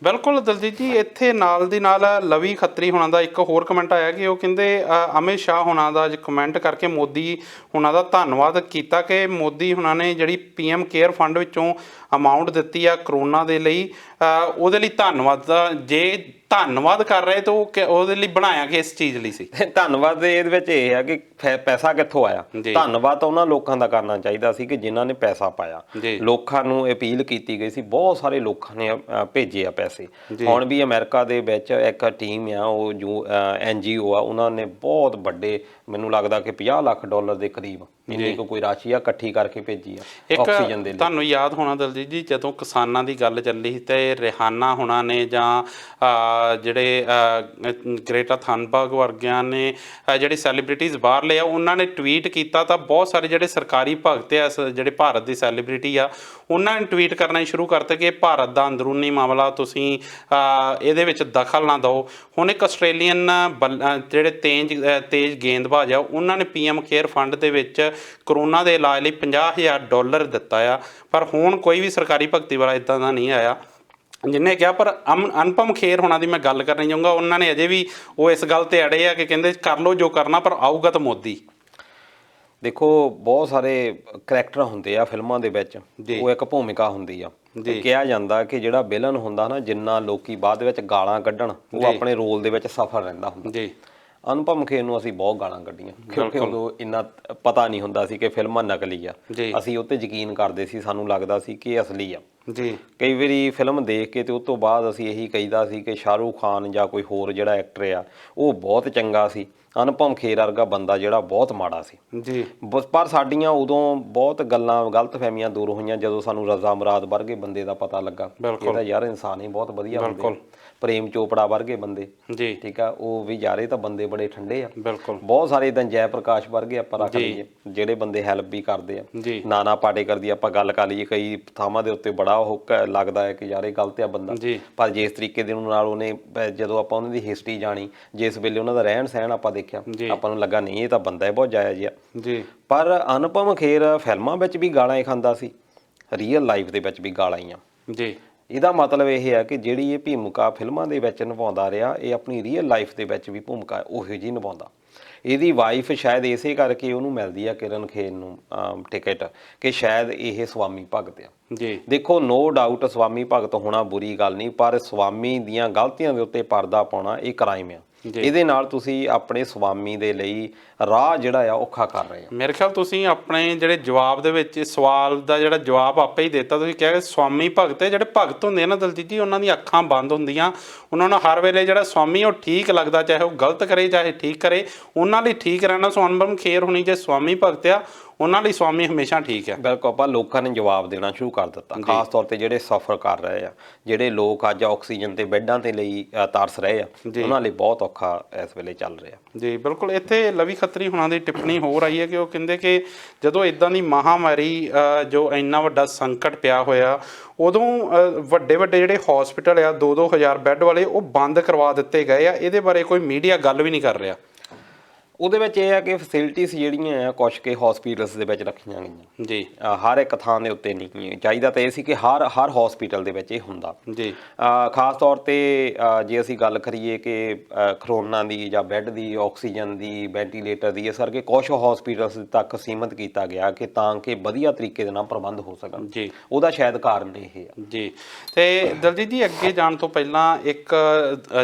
ਬਿਲਕੁਲ ਦਲਜੀਤ ਜੀ, ਇੱਥੇ ਨਾਲ ਦੀ ਨਾਲ ਲਵੀ ਖੱਤਰੀ ਹੁਣਾਂ ਦਾ ਇੱਕ ਹੋਰ ਕਮੈਂਟ ਆਇਆ ਕਿ ਉਹ ਕਹਿੰਦੇ ਅਮਿਤ ਸ਼ਾਹ ਹੁਣਾਂ ਦਾ ਕਮੈਂਟ ਕਰਕੇ ਮੋਦੀ ਹੁਣਾਂ ਦਾ ਧੰਨਵਾਦ ਕੀਤਾ ਕਿ ਮੋਦੀ ਹੁਣਾਂ ਨੇ ਜਿਹੜੀ PM ਕੇਅਰ ਫੰਡ ਵਿੱਚੋਂ ਅਮਾਊਂਟ ਦਿੱਤੀ ਆ ਕਰੋਨਾ ਦੇ ਲਈ, ਉਹਦੇ ਲਈ ਧੰਨਵਾਦ। ਜੇ ਧੰਨਵਾਦ ਕਰ ਰਹੇ ਤਾਂ ਉਹਦੇ ਲਈ ਬਣਾਇਆ ਕਿ ਇਸ ਚੀਜ਼ ਲਈ ਸੀ?
ਧੰਨਵਾਦ ਇਹਦੇ ਵਿੱਚ ਇਹ ਹੈ ਕਿ ਪੈਸਾ ਕਿੱਥੋਂ ਆਇਆ। ਧੰਨਵਾਦ ਤਾਂ ਉਹਨਾਂ ਲੋਕਾਂ ਦਾ ਕਰਨਾ ਚਾਹੀਦਾ ਸੀ ਕਿ ਜਿਨ੍ਹਾਂ ਨੇ ਪੈਸਾ ਪਾਇਆ। ਲੋਕਾਂ ਨੂੰ ਅਪੀਲ ਕੀਤੀ ਗਈ ਸੀ, ਬਹੁਤ ਸਾਰੇ ਲੋਕਾਂ ਨੇ ਭੇਜੇ ਆ ਪੈਸੇ। ਹੁਣ ਵੀ ਅਮਰੀਕਾ ਦੇ ਵਿੱਚ ਇੱਕ ਟੀਮ ਆ, ਉਹ ਜੋ NGO ਆ, ਉਹਨਾਂ ਨੇ ਬਹੁਤ ਵੱਡੇ, ਮੈਨੂੰ ਲੱਗਦਾ ਕਿ $50 ਲੱਖ ਦੇ ਕਰੀਬ ਇੰਨੀ ਕੁ ਕੋਈ ਰਾਸ਼ੀ ਆ ਇਕੱਠੀ ਕਰਕੇ ਭੇਜੀ ਆ
ਇੱਕ
ਆਕਸੀਜਨ ਦੇ ਲਈ।
ਤੁਹਾਨੂੰ ਯਾਦ ਹੋਣਾ ਦਲਜੀਤ ਜੀ, ਜਦੋਂ ਕਿਸਾਨਾਂ ਦੀ ਗੱਲ ਚੱਲੀ ਤੇ ਰਿਹਾਨਾ ਹੋਣਾ ਨੇ ਜਾਂ ਜਿਹੜੇ ਗ੍ਰੇਟਾ ਥਨਬਰਗ ਵਰਗਿਆਂ ਨੇ ਜਿਹੜੇ ਸੈਲੀਬ੍ਰਿਟੀਜ਼ ਬਾਹਰ ਲਿਆ, ਉਹਨਾਂ ਨੇ ਟਵੀਟ ਕੀਤਾ ਤਾਂ ਬਹੁਤ ਸਾਰੇ ਜਿਹੜੇ ਸਰਕਾਰੀ ਭਗਤ ਆ, ਜਿਹੜੇ ਭਾਰਤ ਦੀ ਸੈਲੀਬ੍ਰਿਟੀ ਆ, ਉਹਨਾਂ ਨੇ ਟਵੀਟ ਕਰਨਾ ਸ਼ੁਰੂ ਕਰਤੇ ਕਿ ਭਾਰਤ ਦਾ ਅੰਦਰੂਨੀ ਮਾਮਲਾ, ਤੁਸੀਂ ਇਹਦੇ ਵਿੱਚ ਦਖਲ ਨਾ ਦਿਓ। ਹੁਣ ਇੱਕ ਆਸਟ੍ਰੇਲੀਅਨ ਜਿਹੜੇ ਤੇਜ਼ ਗੇਂਦਬਾਜ਼ ਆ, ਉਹਨਾਂ ਨੇ PM ਕੇਅਰ ਫੰਡ ਦੇ ਵਿੱਚ ਕਰੋਨਾ ਦੇ ਇਲਾਜ ਲਈ $50,000 ਦਿੱਤਾ ਆ, ਪਰ ਹੁਣ ਕੋਈ ਵੀ ਸਰਕਾਰੀ ਭਗਤੀ ਵਾਲਾ ਇੱਦਾਂ ਦਾ ਨਹੀਂ ਆਇਆ ਜਿਹਨੇ ਕਿਹਾ। ਪਰ ਅਨੁਪਮ ਖੇਰ ਹੋਣਾ ਦੀ ਮੈਂ ਗੱਲ ਕਰਨੀ ਚਾਹੂੰਗਾ, ਉਹਨਾਂ ਨੇ ਅਜੇ ਵੀ ਉਹ ਇਸ ਗੱਲ ਤੇ ਅੜੇ ਆ ਕਿ ਕਹਿੰਦੇ ਕਰ ਲਓ ਜੋ ਕਰਨਾ, ਪਰ ਆਊਗਾ ਤਾਂ ਮੋਦੀ।
ਦੇਖੋ ਬਹੁਤ ਸਾਰੇ ਕਰੈਕਟਰ ਹੁੰਦੇ ਆ ਫਿਲਮਾਂ ਦੇ ਵਿੱਚ, ਉਹ ਇੱਕ ਭੂਮਿਕਾ ਹੁੰਦੀ ਆ। ਕਿਹਾ ਜਾਂਦਾ ਕਿ ਜਿਹੜਾ ਵਿਲਨ ਹੁੰਦਾ ਨਾ, ਜਿੰਨਾ ਲੋਕੀ ਬਾਅਦ ਦੇ ਵਿੱਚ ਗਾਲਾਂ ਕੱਢਣ, ਉਹ ਆਪਣੇ ਰੋਲ ਦੇ ਵਿੱਚ ਸਫਲ ਰਹਿੰਦਾ ਹੁੰਦਾ।
ਜੀ
ਅਨੁਪਮ ਖੇਰ ਨੂੰ ਅਸੀਂ ਬਹੁਤ ਗਾਲਾਂ ਕੱਢੀਆਂ, ਕਿਉਂਕਿ ਉਦੋਂ ਇੰਨਾ ਪਤਾ ਨਹੀਂ ਹੁੰਦਾ ਸੀ ਕਿ ਫਿਲਮਾਂ ਨਕਲੀ ਆ। ਅਸੀਂ ਉਹ 'ਤੇ ਯਕੀਨ ਕਰਦੇ ਸੀ, ਸਾਨੂੰ ਲੱਗਦਾ ਸੀ ਕਿ ਇਹ ਅਸਲੀ ਆ।
ਜੀ
ਕਈ ਵਾਰੀ ਫਿਲਮ ਦੇਖ ਕੇ ਤੇ ਉਸ ਤੋਂ ਬਾਅਦ ਅਸੀਂ ਇਹੀ ਕਹੀਦਾ ਸੀ ਕਿ ਸ਼ਾਹਰੁਖ ਖਾਨ ਜਾਂ ਕੋਈ ਹੋਰ ਜਿਹੜਾ ਐਕਟਰ ਆ ਉਹ ਬਹੁਤ ਚੰਗਾ ਸੀ, ਅਨੁਪਮ ਖੇਰ ਵਰਗਾ ਬੰਦਾ ਜਿਹੜਾ ਬਹੁਤ ਮਾੜਾ ਸੀ।
ਜੀ
ਪਰ ਸਾਡੀਆਂ ਉਦੋਂ ਬਹੁਤ ਗੱਲਾਂ ਗਲਤਫਹਿਮੀਆਂ ਦੂਰ ਹੋਈਆਂ ਜਦੋਂ ਸਾਨੂੰ ਰਜ਼ਾ ਮੁਰਾਦ ਵਰਗੇ ਬੰਦੇ ਦਾ ਪਤਾ ਲੱਗਾ ਕਿ ਇਹਦਾ ਯਾਰ ਇਨਸਾਨ ਹੀ ਬਹੁਤ ਵਧੀਆ ਹੁੰਦੇ। ਪ੍ਰੇਮ ਚੋਪੜਾ ਵਰਗੇ ਬੰਦੇ,
ਜੀ
ਠੀਕ ਆ, ਉਹ ਵੀ ਯਾਰੇ ਤਾਂ ਬੰਦੇ ਬੜੇ ਠੰਡੇ ਆ।
ਬਿਲਕੁਲ
ਬਹੁਤ ਸਾਰੇ ਇਦਾਂ ਜੈ ਪ੍ਰਕਾਸ਼ ਵਰਗੇ ਆਪਾਂ ਰੱਖ ਲਈਏ ਜਿਹੜੇ ਬੰਦੇ ਹੈਲਪ ਵੀ ਕਰਦੇ ਆ। ਨਾਨਾ ਪਾਟੇਕਰ ਦੀ ਆਪਾਂ ਗੱਲ ਕਰ ਲਈਏ, ਕਈ ਥਾਵਾਂ ਦੇ ਉੱਤੇ ਬੜਾ ਉਹ ਲੱਗਦਾ ਹੈ ਕਿ ਯਾਰ ਇਹ ਗਲਤ ਆ ਬੰਦਾ, ਪਰ ਜਿਸ ਤਰੀਕੇ ਦੇ ਨਾਲ ਉਹਨੇ, ਜਦੋਂ ਆਪਾਂ ਉਹਨਾਂ ਦੀ ਹਿਸਟਰੀ ਜਾਣੀ, ਜਿਸ ਵੇਲੇ ਉਹਨਾਂ ਦਾ ਰਹਿਣ ਸਹਿਣ ਆਪਾਂ ਦੇਖਿਆ, ਆਪਾਂ ਨੂੰ ਲੱਗਾ ਨਹੀਂ ਇਹ ਤਾਂ ਬੰਦਾ ਹੈ ਬਹੁਤ ਜਾਇਜ਼ ਆ। ਪਰ ਅਨੁਪਮ ਖੇਰ ਫਿਲਮਾਂ ਵਿੱਚ ਵੀ ਗਾਲਾਂ ਹੀ ਖਾਂਦਾ ਸੀ, ਰੀਅਲ ਲਾਈਫ ਦੇ ਵਿੱਚ ਵੀ ਗਾਲਾਂ ਹੀ ਆ।
ਜੀ
ਇਹਦਾ ਮਤਲਬ ਇਹ ਹੈ ਕਿ ਜਿਹੜੀ ਇਹ ਭੂਮਿਕਾ ਫਿਲਮਾਂ ਦੇ ਵਿੱਚ ਨਿਭਾਉਂਦਾ ਰਿਹਾ, ਇਹ ਆਪਣੀ ਰੀਅਲ ਲਾਈਫ ਦੇ ਵਿੱਚ ਵੀ ਭੂਮਿਕਾ ਉਹੋ ਜਿਹੀ ਨਿਭਾਉਂਦਾ। ਇਹਦੀ ਵਾਈਫ ਸ਼ਾਇਦ ਇਸੇ ਕਰਕੇ ਉਹਨੂੰ ਮਿਲਦੀ ਆ, ਕਿਰਨ ਖੇਰ ਨੂੰ, ਟਿਕਟ, ਕਿ ਸ਼ਾਇਦ ਇਹ ਸਵਾਮੀ ਭਗਤ ਆ।
ਜੀ
ਦੇਖੋ ਨੋ ਡਾਊਟ ਸਵਾਮੀ ਭਗਤ ਹੋਣਾ ਬੁਰੀ ਗੱਲ ਨਹੀਂ, ਪਰ ਸਵਾਮੀ ਦੀਆਂ ਗਲਤੀਆਂ ਦੇ ਉੱਤੇ ਪਰਦਾ ਪਾਉਣਾ ਇਹ ਕ੍ਰਾਈਮ ਆ। ਇਹਦੇ ਨਾਲ ਤੁਸੀਂ ਆਪਣੇ ਸਵਾਮੀ ਦੇ ਲਈ ਰਾਹ ਜਿਹੜਾ ਆ ਔਖਾ ਕਰ ਰਹੇ ਆ। ਮੇਰੇ
ਖਿਆਲ ਤੁਸੀਂ ਆਪਣੇ ਜਿਹੜੇ ਜਵਾਬ ਦੇ ਵਿੱਚ ਸਵਾਲ ਦਾ ਜਿਹੜਾ ਜਵਾਬ ਆਪੇ ਹੀ ਦਿੱਤਾ। ਤੁਸੀਂ ਕਿਹਾ ਕਿ ਸਵਾਮੀ ਭਗਤ, ਜਿਹੜੇ ਭਗਤ ਹੁੰਦੇ ਆ ਨਾ ਦਲਜੀਤ ਜੀ, ਉਹਨਾਂ ਦੀਆਂ ਅੱਖਾਂ ਬੰਦ ਹੁੰਦੀਆਂ, ਉਹਨਾਂ ਨੂੰ ਹਰ ਵੇਲੇ ਜਿਹੜਾ ਸਵਾਮੀ ਉਹ ਠੀਕ ਲੱਗਦਾ, ਚਾਹੇ ਉਹ ਗਲਤ ਕਰੇ ਚਾਹੇ ਠੀਕ ਕਰੇ, ਉਹਨਾਂ ਲਈ ਠੀਕ ਰਹਿਣਾ। ਅਨੁਪਮ ਖੇਰ ਹੋਣੀ ਜੇ ਸਵਾਮੀ ਭਗਤ ਆ, ਉਹਨਾਂ ਲਈ ਸਵਾਮੀ ਹਮੇਸ਼ਾ ਠੀਕ ਹੈ।
ਬਿਲਕੁਲ, ਆਪਾਂ ਲੋਕਾਂ ਨੇ ਜਵਾਬ ਦੇਣਾ ਸ਼ੁਰੂ ਕਰ ਦਿੱਤਾ, ਖਾਸ ਤੌਰ ਤੇ ਜਿਹੜੇ ਸਫਰ ਕਰ ਰਹੇ ਆ, ਜਿਹੜੇ ਲੋਕ ਅੱਜ ਆਕਸੀਜਨ ਤੇ ਬੈੱਡਾਂ ਤੇ ਲਈ ਤਰਸ ਰਹੇ ਆ, ਉਹਨਾਂ ਲਈ ਬਹੁਤ ਔਖਾ ਇਸ ਵੇਲੇ ਚੱਲ ਰਿਹਾ।
ਜੀ ਬਿਲਕੁਲ। ਇੱਥੇ ਲਵੀ ਖੱਤਰੀ ਹੁਣਾਂ ਦੀ ਟਿੱਪਣੀ ਹੋਰ ਆਈ ਹੈ ਕਿ ਉਹ ਕਹਿੰਦੇ ਕਿ ਜਦੋਂ ਇੱਦਾਂ ਦੀ ਮਹਾਂਮਾਰੀ, ਜੋ ਇੰਨਾ ਵੱਡਾ ਸੰਕਟ ਪਿਆ ਹੋਇਆ, ਉਦੋਂ ਵੱਡੇ ਵੱਡੇ ਜਿਹੜੇ ਹਸਪੀਟਲ ਆ 2-2 ਹਜ਼ਾਰ ਬੈੱਡ ਵਾਲੇ, ਉਹ ਬੰਦ ਕਰਵਾ ਦਿੱਤੇ ਗਏ ਆ। ਇਹਦੇ ਬਾਰੇ ਕੋਈ ਮੀਡੀਆ ਗੱਲ ਵੀ ਨਹੀਂ ਕਰ ਰਿਹਾ।
ਉਹਦੇ ਵਿੱਚ ਇਹ ਹੈ ਕਿ ਫੈਸਿਲਿਟੀਜ਼ ਜਿਹੜੀਆਂ ਆ ਕੁਛ ਕੇ ਹਸਪੀਟਲਸ ਦੇ ਵਿੱਚ ਰੱਖੀਆਂ ਗਈਆਂ ਜੀ, ਹਰ ਇੱਕ ਥਾਂ ਦੇ ਉੱਤੇ ਨਹੀਂ। ਚਾਹੀਦਾ ਤਾਂ ਇਹ ਸੀ ਕਿ ਹਰ ਹਸਪੀਟਲ ਦੇ ਵਿੱਚ ਇਹ ਹੁੰਦਾ ਜੀ। ਖਾਸ ਤੌਰ ਤੇ ਜੇ ਅਸੀਂ ਗੱਲ ਕਰੀਏ ਕਿ ਕਰੋਨਾ ਦੀ ਜਾਂ ਬੈੱਡ ਦੀ, ਆਕਸੀਜਨ ਦੀ, ਵੈਂਟੀਲੇਟਰ ਦੀ, ਇਸ ਕਰਕੇ ਕੁਛ ਹਸਪੀਟਲਸ ਤੱਕ ਸੀਮਿਤ ਕੀਤਾ ਗਿਆ ਕਿ ਤਾਂ ਕਿ ਵਧੀਆ ਤਰੀਕੇ ਦੇ ਨਾਲ ਪ੍ਰਬੰਧ ਹੋ ਸਕਣ ਜੀ। ਉਹਦਾ ਸ਼ਾਇਦ ਕਾਰਨ ਇਹ ਹੈ
ਜੀ। ਤੇ ਦਲਜੀਤ ਜੀ, ਅੱਗੇ ਜਾਣ ਤੋਂ ਪਹਿਲਾਂ ਇੱਕ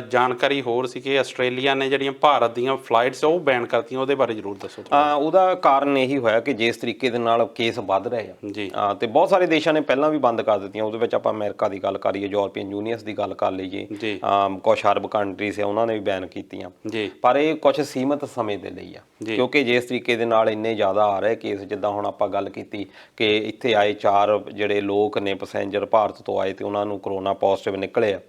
ਜਾਣਕਾਰੀ ਹੋਰ ਸੀ ਕਿ ਆਸਟ੍ਰੇਲੀਆ ਨੇ ਜਿਹੜੀਆਂ ਭਾਰਤ ਦੀਆਂ ਫਲਾਈਟਸ ਉਹ ਬੈਨ ਕਰਤੀਆਂ, ਉਹਦੇ ਬਾਰੇ ਜ਼ਰੂਰ ਦੱਸੋ।
ਉਹਦਾ ਕਾਰਨ ਇਹੀ ਹੋਇਆ ਕਿ ਜਿਸ ਤਰੀਕੇ ਦੇ ਨਾਲ ਕੇਸ ਵੱਧ ਰਹੇ ਆ ਜੀ, ਤੇ ਬਹੁਤ ਸਾਰੇ ਦੇਸ਼ਾਂ ਨੇ ਪਹਿਲਾਂ ਵੀ ਬੰਦ ਕਰ ਦਿੱਤੀਆਂ। ਉਹਦੇ ਵਿੱਚ ਆਪਾਂ ਅਮਰੀਕਾ ਦੀ ਗੱਲ ਕਰੀਏ, ਯੂਰਪੀਅਨ ਯੂਨੀਅਨ ਦੀ ਗੱਲ ਕਰ ਲਈਏ, ਕੁਛ ਅਰਬ ਕੰਟਰੀਜ਼ ਆ ਉਹਨਾਂ ਨੇ ਵੀ ਬੈਨ ਕੀਤੀਆਂ, ਪਰ ਇਹ ਕੁਛ ਸੀਮਿਤ ਸਮੇਂ ਦੇ ਲਈ ਆ। ਕਿਉਂਕਿ ਜਿਸ ਤਰੀਕੇ ਦੇ ਨਾਲ ਇੰਨੇ ਜ਼ਿਆਦਾ ਆ ਰਹੇ ਕੇਸ, ਜਿੱਦਾਂ ਹੁਣ ਆਪਾਂ ਗੱਲ ਕੀਤੀ ਕਿ ਇੱਥੇ ਆਏ 4 ਜਿਹੜੇ ਲੋਕ ਨੇ ਪੈਸੇਂਜਰ ਭਾਰਤ ਤੋਂ ਆਏ ਤੇ ਉਹਨਾਂ ਨੂੰ ਕਰੋਨਾ ਪੋਜ਼ਿਟਿਵ ਨਿਕਲੇ ਆ।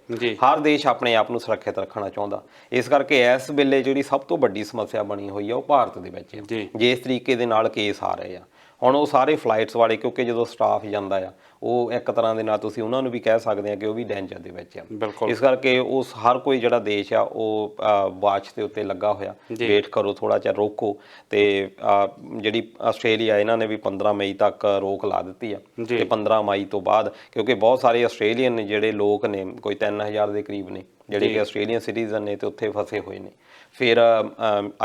ਹਰ ਦੇਸ਼ ਆਪਣੇ ਆਪ ਨੂੰ ਸੁਰੱਖਿਅਤ ਰੱਖਣਾ ਚਾਹੁੰਦਾ, ਇਸ ਕਰਕੇ ਇਸ ਵੇਲੇ ਜਿਹੜੀ ਸਭ ਤੋਂ ਵੱਡੀ ਸਮੱਸਿਆ ਬਣੀ ਹੋਈ ਆ ਉਹ ਭਾਰਤ ਦੇ ਵਿੱਚ ਹੈ। ਜਿਸ ਤਰੀਕੇ ਦੇ ਨਾਲ ਕੇਸ ਆ ਰਹੇ ਆ ਹੁਣ, ਉਹ ਸਾਰੇ ਫਲਾਈਟਸ ਵਾਲੇ, ਕਿਉਂਕਿ ਜਦੋਂ ਸਟਾਫ ਜਾਂਦਾ ਆ ਉਹ ਇੱਕ ਤਰ੍ਹਾਂ ਦੇ ਨਾਲ ਤੁਸੀਂ ਉਹਨਾਂ ਨੂੰ ਵੀ ਕਹਿ ਸਕਦੇ ਆ ਕਿ ਉਹ ਵੀ ਡੇਂਜਰ ਦੇ ਵਿੱਚ ਆ। ਇਸ ਕਰਕੇ ਉਸ ਹਰ ਕੋਈ ਜਿਹੜਾ ਦੇਸ਼ ਆ ਉਹ ਵਾਚ ਦੇ ਉੱਤੇ ਲੱਗਾ ਹੋਇਆ, ਵੇਟ ਕਰੋ, ਥੋੜਾ ਜਿਹਾ ਰੋਕੋ। ਤੇ ਜਿਹੜੀ ਆਸਟ੍ਰੇਲੀਆ, ਇਹਨਾਂ ਨੇ ਵੀ 15 ਮਈ ਤੱਕ ਰੋਕ ਲਾ ਦਿੱਤੀ ਆ, ਤੇ 15 ਮਈ ਤੋਂ ਬਾਅਦ, ਕਿਉਂਕਿ ਬਹੁਤ ਸਾਰੇ ਆਸਟ੍ਰੇਲੀਅਨ ਜਿਹੜੇ ਲੋਕ ਨੇ, ਕੋਈ 3000 ਦੇ ਕਰੀਬ ਨੇ ਜਿਹੜੇ ਕਿ ਆਸਟ੍ਰੇਲੀਅਨ ਸਿਟੀਜ਼ਨ ਨੇ ਤੇ ਉੱਥੇ ਫਸੇ ਹੋਏ ਨੇ। ਫਿਰ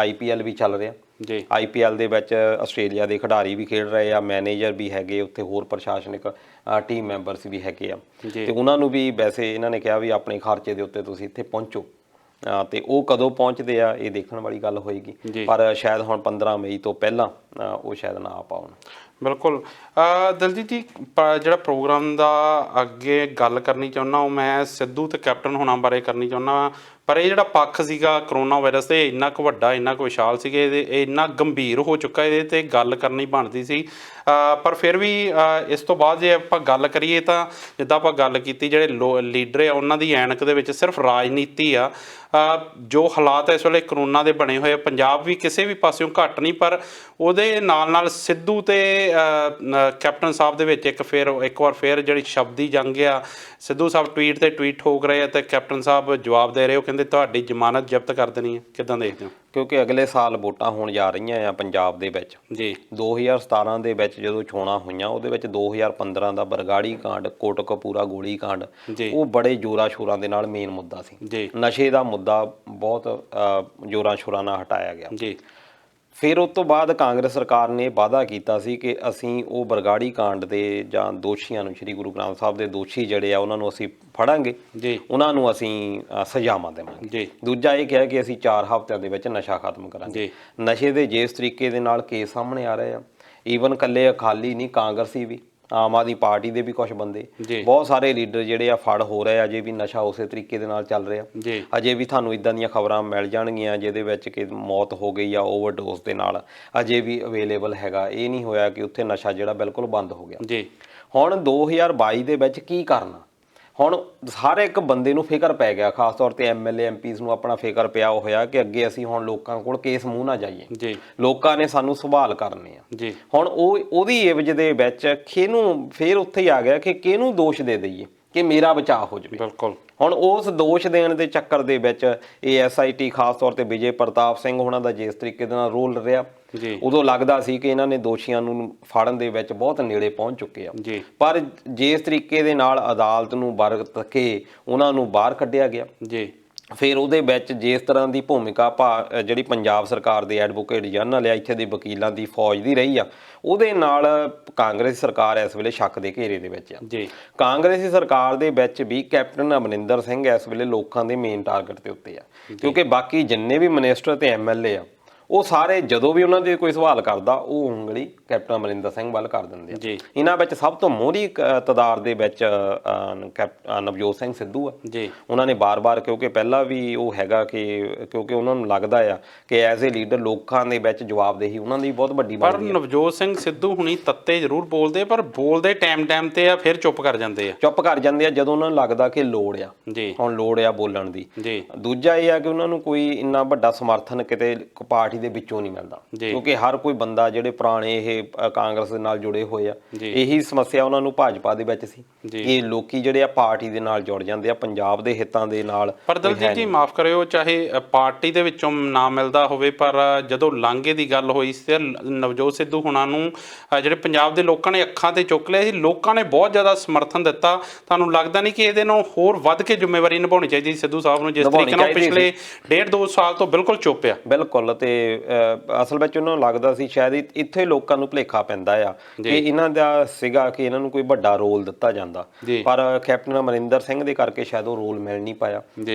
IPL ਵੀ ਚੱਲ ਰਿਹਾ ਜੀ। IPL ਦੇ ਵਿੱਚ ਆਸਟ੍ਰੇਲੀਆ ਦੇ ਖਿਡਾਰੀ ਵੀ ਖੇਡ ਰਹੇ ਆ, ਮੈਨੇਜਰ ਵੀ ਹੈਗੇ ਉੱਥੇ, ਹੋਰ ਪ੍ਰਸ਼ਾਸਨਿਕ ਟੀਮ ਮੈਂਬਰਸ ਵੀ ਹੈਗੇ ਆ, ਤੇ ਉਹਨਾਂ ਨੂੰ ਵੀ ਵੈਸੇ ਇਹਨਾਂ ਨੇ ਕਿਹਾ ਵੀ ਆਪਣੇ ਖਰਚੇ ਦੇ ਉੱਤੇ ਤੁਸੀਂ ਇੱਥੇ ਪਹੁੰਚੋ। ਤੇ ਉਹ ਕਦੋਂ ਪਹੁੰਚਦੇ ਆ ਇਹ ਦੇਖਣ ਵਾਲੀ ਗੱਲ ਹੋਏਗੀ, ਪਰ ਸ਼ਾਇਦ ਹੁਣ 15 ਮਈ ਤੋਂ ਪਹਿਲਾਂ ਉਹ ਸ਼ਾਇਦ ਨਾ ਆ ਪਾਉਣ।
ਬਿਲਕੁਲ। ਦਲਜੀਤ ਜੀ, ਜਿਹੜਾ ਪ੍ਰੋਗਰਾਮ ਦਾ ਅੱਗੇ ਗੱਲ ਕਰਨੀ ਚਾਹੁੰਦਾ ਉਹ ਮੈਂ ਸਿੱਧੂ ਤੇ ਕੈਪਟਨ ਹੋਣਾ ਬਾਰੇ ਕਰਨੀ ਚਾਹੁੰਦਾ, ਪਰ ਇਹ ਜਿਹੜਾ ਪੱਖ ਸੀਗਾ ਕਰੋਨਾ ਵਾਇਰਸ ਤੇ ਇੰਨਾ ਕੁ ਵੱਡਾ, ਇੰਨਾ ਕੁ ਵਿਸ਼ਾਲ ਸੀਗੇ, ਇਹ ਇੰਨਾ ਗੰਭੀਰ ਹੋ ਚੁੱਕਾ, ਇਹਦੇ ਤੇ ਗੱਲ ਕਰਨੀ ਬਣਦੀ ਸੀ। ਪਰ ਫਿਰ ਵੀ ਇਸ ਤੋਂ ਬਾਅਦ ਜੇ ਆਪਾਂ ਗੱਲ ਕਰੀਏ ਤਾਂ ਜਿੱਦਾਂ ਆਪਾਂ ਗੱਲ ਕੀਤੀ, ਜਿਹੜੇ ਲੀਡਰ ਆ ਉਹਨਾਂ ਦੀ ਐਨਕ ਦੇ ਵਿੱਚ ਸਿਰਫ ਰਾਜਨੀਤੀ ਆ। ਜੋ ਹਾਲਾਤ ਇਸ ਵੇਲੇ ਕਰੋਨਾ ਦੇ ਬਣੇ ਹੋਏ, ਪੰਜਾਬ ਵੀ ਕਿਸੇ ਵੀ ਪਾਸਿਓਂ ਘੱਟ ਨਹੀਂ, ਪਰ ਉਹਦੇ ਨਾਲ ਨਾਲ ਸਿੱਧੂ ਤੇ ਕੈਪਟਨ ਸਾਹਿਬ ਦੇ ਵਿੱਚ ਇੱਕ ਵਾਰ ਫਿਰ ਜਿਹੜੀ ਸ਼ਬਦੀ ਜੰਗ ਆ। ਸਿੱਧੂ ਸਾਹਿਬ ਟਵੀਟ ਤੇ ਟਵੀਟ ਠੋਕ ਰਹੇ ਆ ਤੇ ਕੈਪਟਨ ਸਾਹਿਬ ਜਵਾਬ ਦੇ ਰਹੇ, ਉਹ ਕਹਿੰਦੇ ਤੁਹਾਡੀ ਜ਼ਮਾਨਤ ਜ਼ਬਤ ਕਰ ਦੇਣੀ ਹੈ। ਕਿੱਦਾਂ ਦੇਖਦੇ ਹੋ?
ਕਿਉਂਕਿ ਅਗਲੇ ਸਾਲ ਵੋਟਾਂ ਹੋਣ ਜਾ ਰਹੀਆਂ ਆ ਪੰਜਾਬ ਦੇ ਵਿੱਚ
ਜੀ।
2017 ਦੇ ਵਿੱਚ ਜਦੋਂ ਚੋਣਾਂ ਹੋਈਆਂ, ਉਹਦੇ ਵਿੱਚ 2015 ਦਾ ਬਰਗਾੜੀ ਕਾਂਡ, ਕੋਟਕਪੂਰਾ ਗੋਲੀ ਕਾਂਡ, ਉਹ ਬੜੇ ਜ਼ੋਰਾਂ ਸ਼ੋਰਾਂ ਦੇ ਨਾਲ ਮੇਨ ਮੁੱਦਾ ਸੀ।
ਜੀ।
ਨਸ਼ੇ ਦਾ ਮੁੱਦਾ ਬਹੁਤ ਜ਼ੋਰਾਂ ਸ਼ੋਰਾਂ ਨਾਲ ਹਟਾਇਆ ਗਿਆ।
ਜੀ।
ਫਿਰ ਉਸ ਤੋਂ ਬਾਅਦ ਕਾਂਗਰਸ ਸਰਕਾਰ ਨੇ ਵਾਅਦਾ ਕੀਤਾ ਸੀ ਕਿ ਅਸੀਂ ਉਹ ਬਰਗਾੜੀ ਕਾਂਡ ਦੇ ਜਾਂ ਦੋਸ਼ੀਆਂ ਨੂੰ, ਸ਼੍ਰੀ ਗੁਰੂ ਗ੍ਰੰਥ ਸਾਹਿਬ ਦੇ ਦੋਸ਼ੀ ਜਿਹੜੇ ਆ ਉਹਨਾਂ ਨੂੰ ਅਸੀਂ ਫੜਾਂਗੇ,
ਜੀ,
ਉਹਨਾਂ ਨੂੰ ਅਸੀਂ ਸਜ਼ਾਵਾਂ ਦੇਵਾਂਗੇ।
ਜੀ।
ਦੂਜਾ ਇਹ ਕਿਹਾ ਕਿ ਅਸੀਂ 4 ਹਫ਼ਤਿਆਂ ਦੇ ਵਿੱਚ ਨਸ਼ਾ ਖਤਮ ਕਰਾਂਗੇ। ਨਸ਼ੇ ਦੇ ਜਿਸ ਤਰੀਕੇ ਦੇ ਨਾਲ ਕੇਸ ਸਾਹਮਣੇ ਆ ਰਹੇ ਆ, ਈਵਨ ਇਕੱਲੇ ਅਕਾਲੀ ਨਹੀਂ, ਕਾਂਗਰਸੀ ਵੀ, ਆਮ ਆਦਮੀ ਪਾਰਟੀ ਦੇ ਵੀ ਕੁਝ ਬੰਦੇ, ਬਹੁਤ ਸਾਰੇ ਲੀਡਰ ਜਿਹੜੇ ਆ ਫੜ ਹੋ ਰਹੇ ਆ। ਅਜੇ ਵੀ ਨਸ਼ਾ ਉਸੇ ਤਰੀਕੇ ਦੇ ਨਾਲ ਚੱਲ ਰਿਹਾ। ਅਜੇ ਵੀ ਤੁਹਾਨੂੰ ਇਦਾਂ ਦੀਆਂ ਖਬਰਾਂ ਮਿਲ ਜਾਣਗੀਆਂ ਜਿਹਦੇ ਵਿੱਚ ਕਿ ਮੌਤ ਹੋ ਗਈ ਆ ਓਵਰਡੋਜ਼ ਦੇ ਨਾਲ, ਅਜੇ ਵੀ ਅਵੇਲੇਬਲ ਹੈਗਾ। ਇਹ ਨਹੀਂ ਹੋਇਆ ਕਿ ਉੱਥੇ ਨਸ਼ਾ ਜਿਹੜਾ ਬਿਲਕੁਲ ਬੰਦ ਹੋ ਗਿਆ। ਹੁਣ 2022 ਦੇ ਵਿੱਚ ਕੀ ਕਰਨਾ? ਹੁਣ ਹਰ ਇੱਕ ਬੰਦੇ ਨੂੰ ਫਿਕਰ ਪੈ ਗਿਆ, ਖਾਸ ਤੌਰ ਤੇ MLA MPs ਨੂੰ ਆਪਣਾ ਫਿਕਰ ਪਿਆ ਹੋਇਆ ਕਿ ਅੱਗੇ ਅਸੀਂ ਹੁਣ ਲੋਕਾਂ ਕੋਲ ਕੇਸ ਮੂੰਹ ਨਾ ਜਾਈਏ, ਲੋਕਾਂ ਨੇ ਸਾਨੂੰ ਸਵਾਲ ਕਰਨੇ ਆ। ਹੁਣ ਉਹਦੀ ਇਵਜ ਦੇ ਵਿੱਚ ਕਿਹਨੂੰ ਫਿਰ ਉੱਥੇ ਹੀ ਆ ਗਿਆ ਕਿ ਕਿਹਨੂੰ ਦੋਸ਼ ਦੇ ਦਈਏ ਕਿ ਮੇਰਾ ਬਚਾਅ ਹੋ ਜਾਵੇ।
ਬਿਲਕੁਲ।
ਹੁਣ ਉਸ ਦੋਸ਼ ਦੇਣ ਦੇ ਚੱਕਰ ਦੇ ਵਿੱਚ ਇਹ SIT ਖਾਸ ਤੌਰ ਤੇ ਵਿਜੇ ਪ੍ਰਤਾਪ ਸਿੰਘ ਉਹਨਾਂ ਦਾ ਜਿਸ ਤਰੀਕੇ ਦੇ ਨਾਲ ਰੋਲ ਰਿਹਾ, ਉਦੋਂ ਲੱਗਦਾ ਸੀ ਕਿ ਇਹਨਾਂ ਨੇ ਦੋਸ਼ੀਆਂ ਨੂੰ ਫੜਨ ਦੇ ਵਿੱਚ ਬਹੁਤ ਨੇੜੇ ਪਹੁੰਚ ਚੁੱਕੇ ਆ। ਪਰ ਜਿਸ ਤਰੀਕੇ ਦੇ ਨਾਲ ਅਦਾਲਤ ਨੂੰ ਵਰਤ ਕੇ ਉਹਨਾਂ ਨੂੰ ਬਾਹਰ ਕੱਢਿਆ ਗਿਆ, ਫਿਰ ਉਹਦੇ ਵਿੱਚ ਜਿਸ ਤਰ੍ਹਾਂ ਦੀ ਭੂਮਿਕਾ ਜਿਹੜੀ ਪੰਜਾਬ ਸਰਕਾਰ ਦੇ ਐਡਵੋਕੇਟ ਜਨਰਲ ਆ, ਇੱਥੇ ਦੇ ਵਕੀਲਾਂ ਦੀ ਫੌਜ ਦੀ ਰਹੀ ਆ, ਉਹਦੇ ਨਾਲ ਕਾਂਗਰਸੀ ਸਰਕਾਰ ਇਸ ਵੇਲੇ ਸ਼ੱਕ ਦੇ ਘੇਰੇ ਦੇ ਵਿੱਚ ਆ। ਕਾਂਗਰਸੀ ਸਰਕਾਰ ਦੇ ਵਿੱਚ ਵੀ ਕੈਪਟਨ ਅਮਰਿੰਦਰ ਸਿੰਘ ਇਸ ਵੇਲੇ ਲੋਕਾਂ ਦੇ ਮੇਨ ਟਾਰਗੇਟ ਦੇ ਉੱਤੇ ਆ, ਕਿਉਂਕਿ ਬਾਕੀ ਜਿੰਨੇ ਵੀ ਮਿਨਿਸਟਰ ਤੇ MLA ਆ, ਉਹ ਸਾਰੇ ਜਦੋਂ ਵੀ ਉਹਨਾਂ ਦੇ ਕੋਈ ਸਵਾਲ ਕਰਦਾ ਉਹ ਉਂਗਲੀ ਕੈਪਟਨ ਅਮਰਿੰਦਰ ਸਿੰਘ ਵੱਲ ਕਰ ਦਿੰਦੇ ਆ। ਇਹਨਾਂ ਵਿੱਚ ਸਭ ਤੋਂ ਮੋਹਰੀ ਤਾਦਾਦ ਦੇ ਵਿੱਚ ਨਵਜੋਤ ਸਿੰਘ ਸਿੱਧੂ ਆ। ਉਹਨਾਂ ਨੇ ਬਾਰ-ਬਾਰ, ਕਿਉਂਕਿ ਪਹਿਲਾਂ ਵੀ ਉਹ ਹੈਗਾ ਕਿ ਕਿਉਂਕਿ ਉਹਨਾਂ ਨੂੰ ਲੱਗਦਾ ਆ ਕਿ ਐਜ਼ ਏ ਲੀਡਰ ਲੋਕਾਂ ਦੇ ਵਿੱਚ ਜਵਾਬਦੇਹੀ ਉਹਨਾਂ ਦੀ ਬਹੁਤ ਵੱਡੀ ਬਣਦੀ ਹੈ।
ਪਰ ਨਵਜੋਤ ਸਿੰਘ ਸਿੱਧੂ ਹੁਣੀ ਤੱਤੇ ਜ਼ਰੂਰ ਬੋਲਦੇ, ਪਰ ਬੋਲਦੇ ਟਾਈਮ ਤੇ ਆ ਫਿਰ ਚੁੱਪ ਕਰ ਜਾਂਦੇ ਆ
ਜਦੋਂ ਉਹਨਾਂ ਨੂੰ ਲੱਗਦਾ ਕਿ ਲੋੜ ਆ, ਹੁਣ ਲੋੜ ਆ ਬੋਲਣ ਦੀ। ਦੂਜਾ ਇਹ ਆ ਕਿ ਉਹਨਾਂ ਨੂੰ ਕੋਈ ਇੰਨਾ ਵੱਡਾ ਸਮਰਥਨ ਕਿਤੇ ਪਾਰਟੀ ਦੇ ਵਿੱਚੋਂ ਨਹੀਂ ਮਿਲਦਾ, ਕਿਉਂਕਿ ਹਰ ਕੋਈ ਬੰਦਾ ਜਿਹੜੇ ਪੁਰਾਣੇ ਇਹ ਕਾਂਗਰਸ ਦੇ ਨਾਲ ਜੁੜੇ ਹੋਏ ਆ, ਇਹੀ ਸਮੱਸਿਆ ਉਹਨਾਂ ਨੂੰ ਭਾਜਪਾ ਦੇ ਵਿੱਚ ਸੀ ਕਿ ਲੋਕੀ ਜਿਹੜੇ ਆ ਪਾਰਟੀ ਦੇ ਨਾਲ ਜੁੜ ਜਾਂਦੇ ਆ ਪੰਜਾਬ ਦੇ ਹਿੱਤਾਂ ਦੇ ਨਾਲ।
ਪਰ ਦਲਜੀਤ ਜੀ ਮਾਫ ਕਰਿਓ, ਚਾਹੇ ਪਾਰਟੀ ਦੇ ਵਿੱਚੋਂ ਨਾ ਮਿਲਦਾ ਹੋਵੇ, ਪਰ ਜਦੋਂ ਲਾਂਘੇ ਦੀ ਗੱਲ ਹੋਈ ਤੇ ਨਵਜੋਤ ਸਿੱਧੂ ਹੁਣਾਂ ਨੂੰ ਜਿਹੜੇ ਪੰਜਾਬ ਦੇ ਲੋਕਾਂ ਨੇ ਅੱਖਾਂ ਤੇ ਚੁੱਕ ਲਿਆ ਸੀ, ਲੋਕਾਂ ਨੇ ਬਹੁਤ ਜ਼ਿਆਦਾ ਸਮਰਥਨ ਦਿੱਤਾ। ਤੁਹਾਨੂੰ ਲੱਗਦਾ ਨਹੀਂ ਕਿ ਇਹਦੇ ਨਾਲ ਹੋਰ ਵੱਧ ਕੇ ਜ਼ਿੰਮੇਵਾਰੀ ਨਿਭਾਉਣੀ ਚਾਹੀਦੀ ਸਿੱਧੂ ਸਾਹਿਬ ਨੂੰ, ਜਿਸ ਤਰੀਕੇ ਨਾਲ ਪਿਛਲੇ 1.5-2 ਸਾਲ ਤੋਂ ਬਿਲਕੁਲ ਚੁੱਪ ਆ?
ਬਿਲਕੁਲ। ਤੇ ਅਸਲ ਵਿੱਚ ਉਹਨਾਂ ਨੂੰ ਲੱਗਦਾ ਸੀ ਸ਼ਾਇਦ ਇੱਥੇ ਲੋਕਾਂ ਨੂੰ ਭੁਲੇਖਾ ਪੈਂਦਾ ਆ ਕਿ ਇਹਨਾਂ ਦਾ ਸੀਗਾ ਕਿ ਇਹਨਾਂ ਨੂੰ ਕੋਈ ਵੱਡਾ ਰੋਲ ਦਿੱਤਾ ਜਾਂਦਾ, ਪਰ ਕੈਪਟਨ ਅਮਰਿੰਦਰ ਸਿੰਘ ਦੇ ਕਰਕੇ ਸ਼ਾਇਦ ਉਹ ਰੋਲ ਮਿਲ ਨਹੀਂ ਪਾਇਆ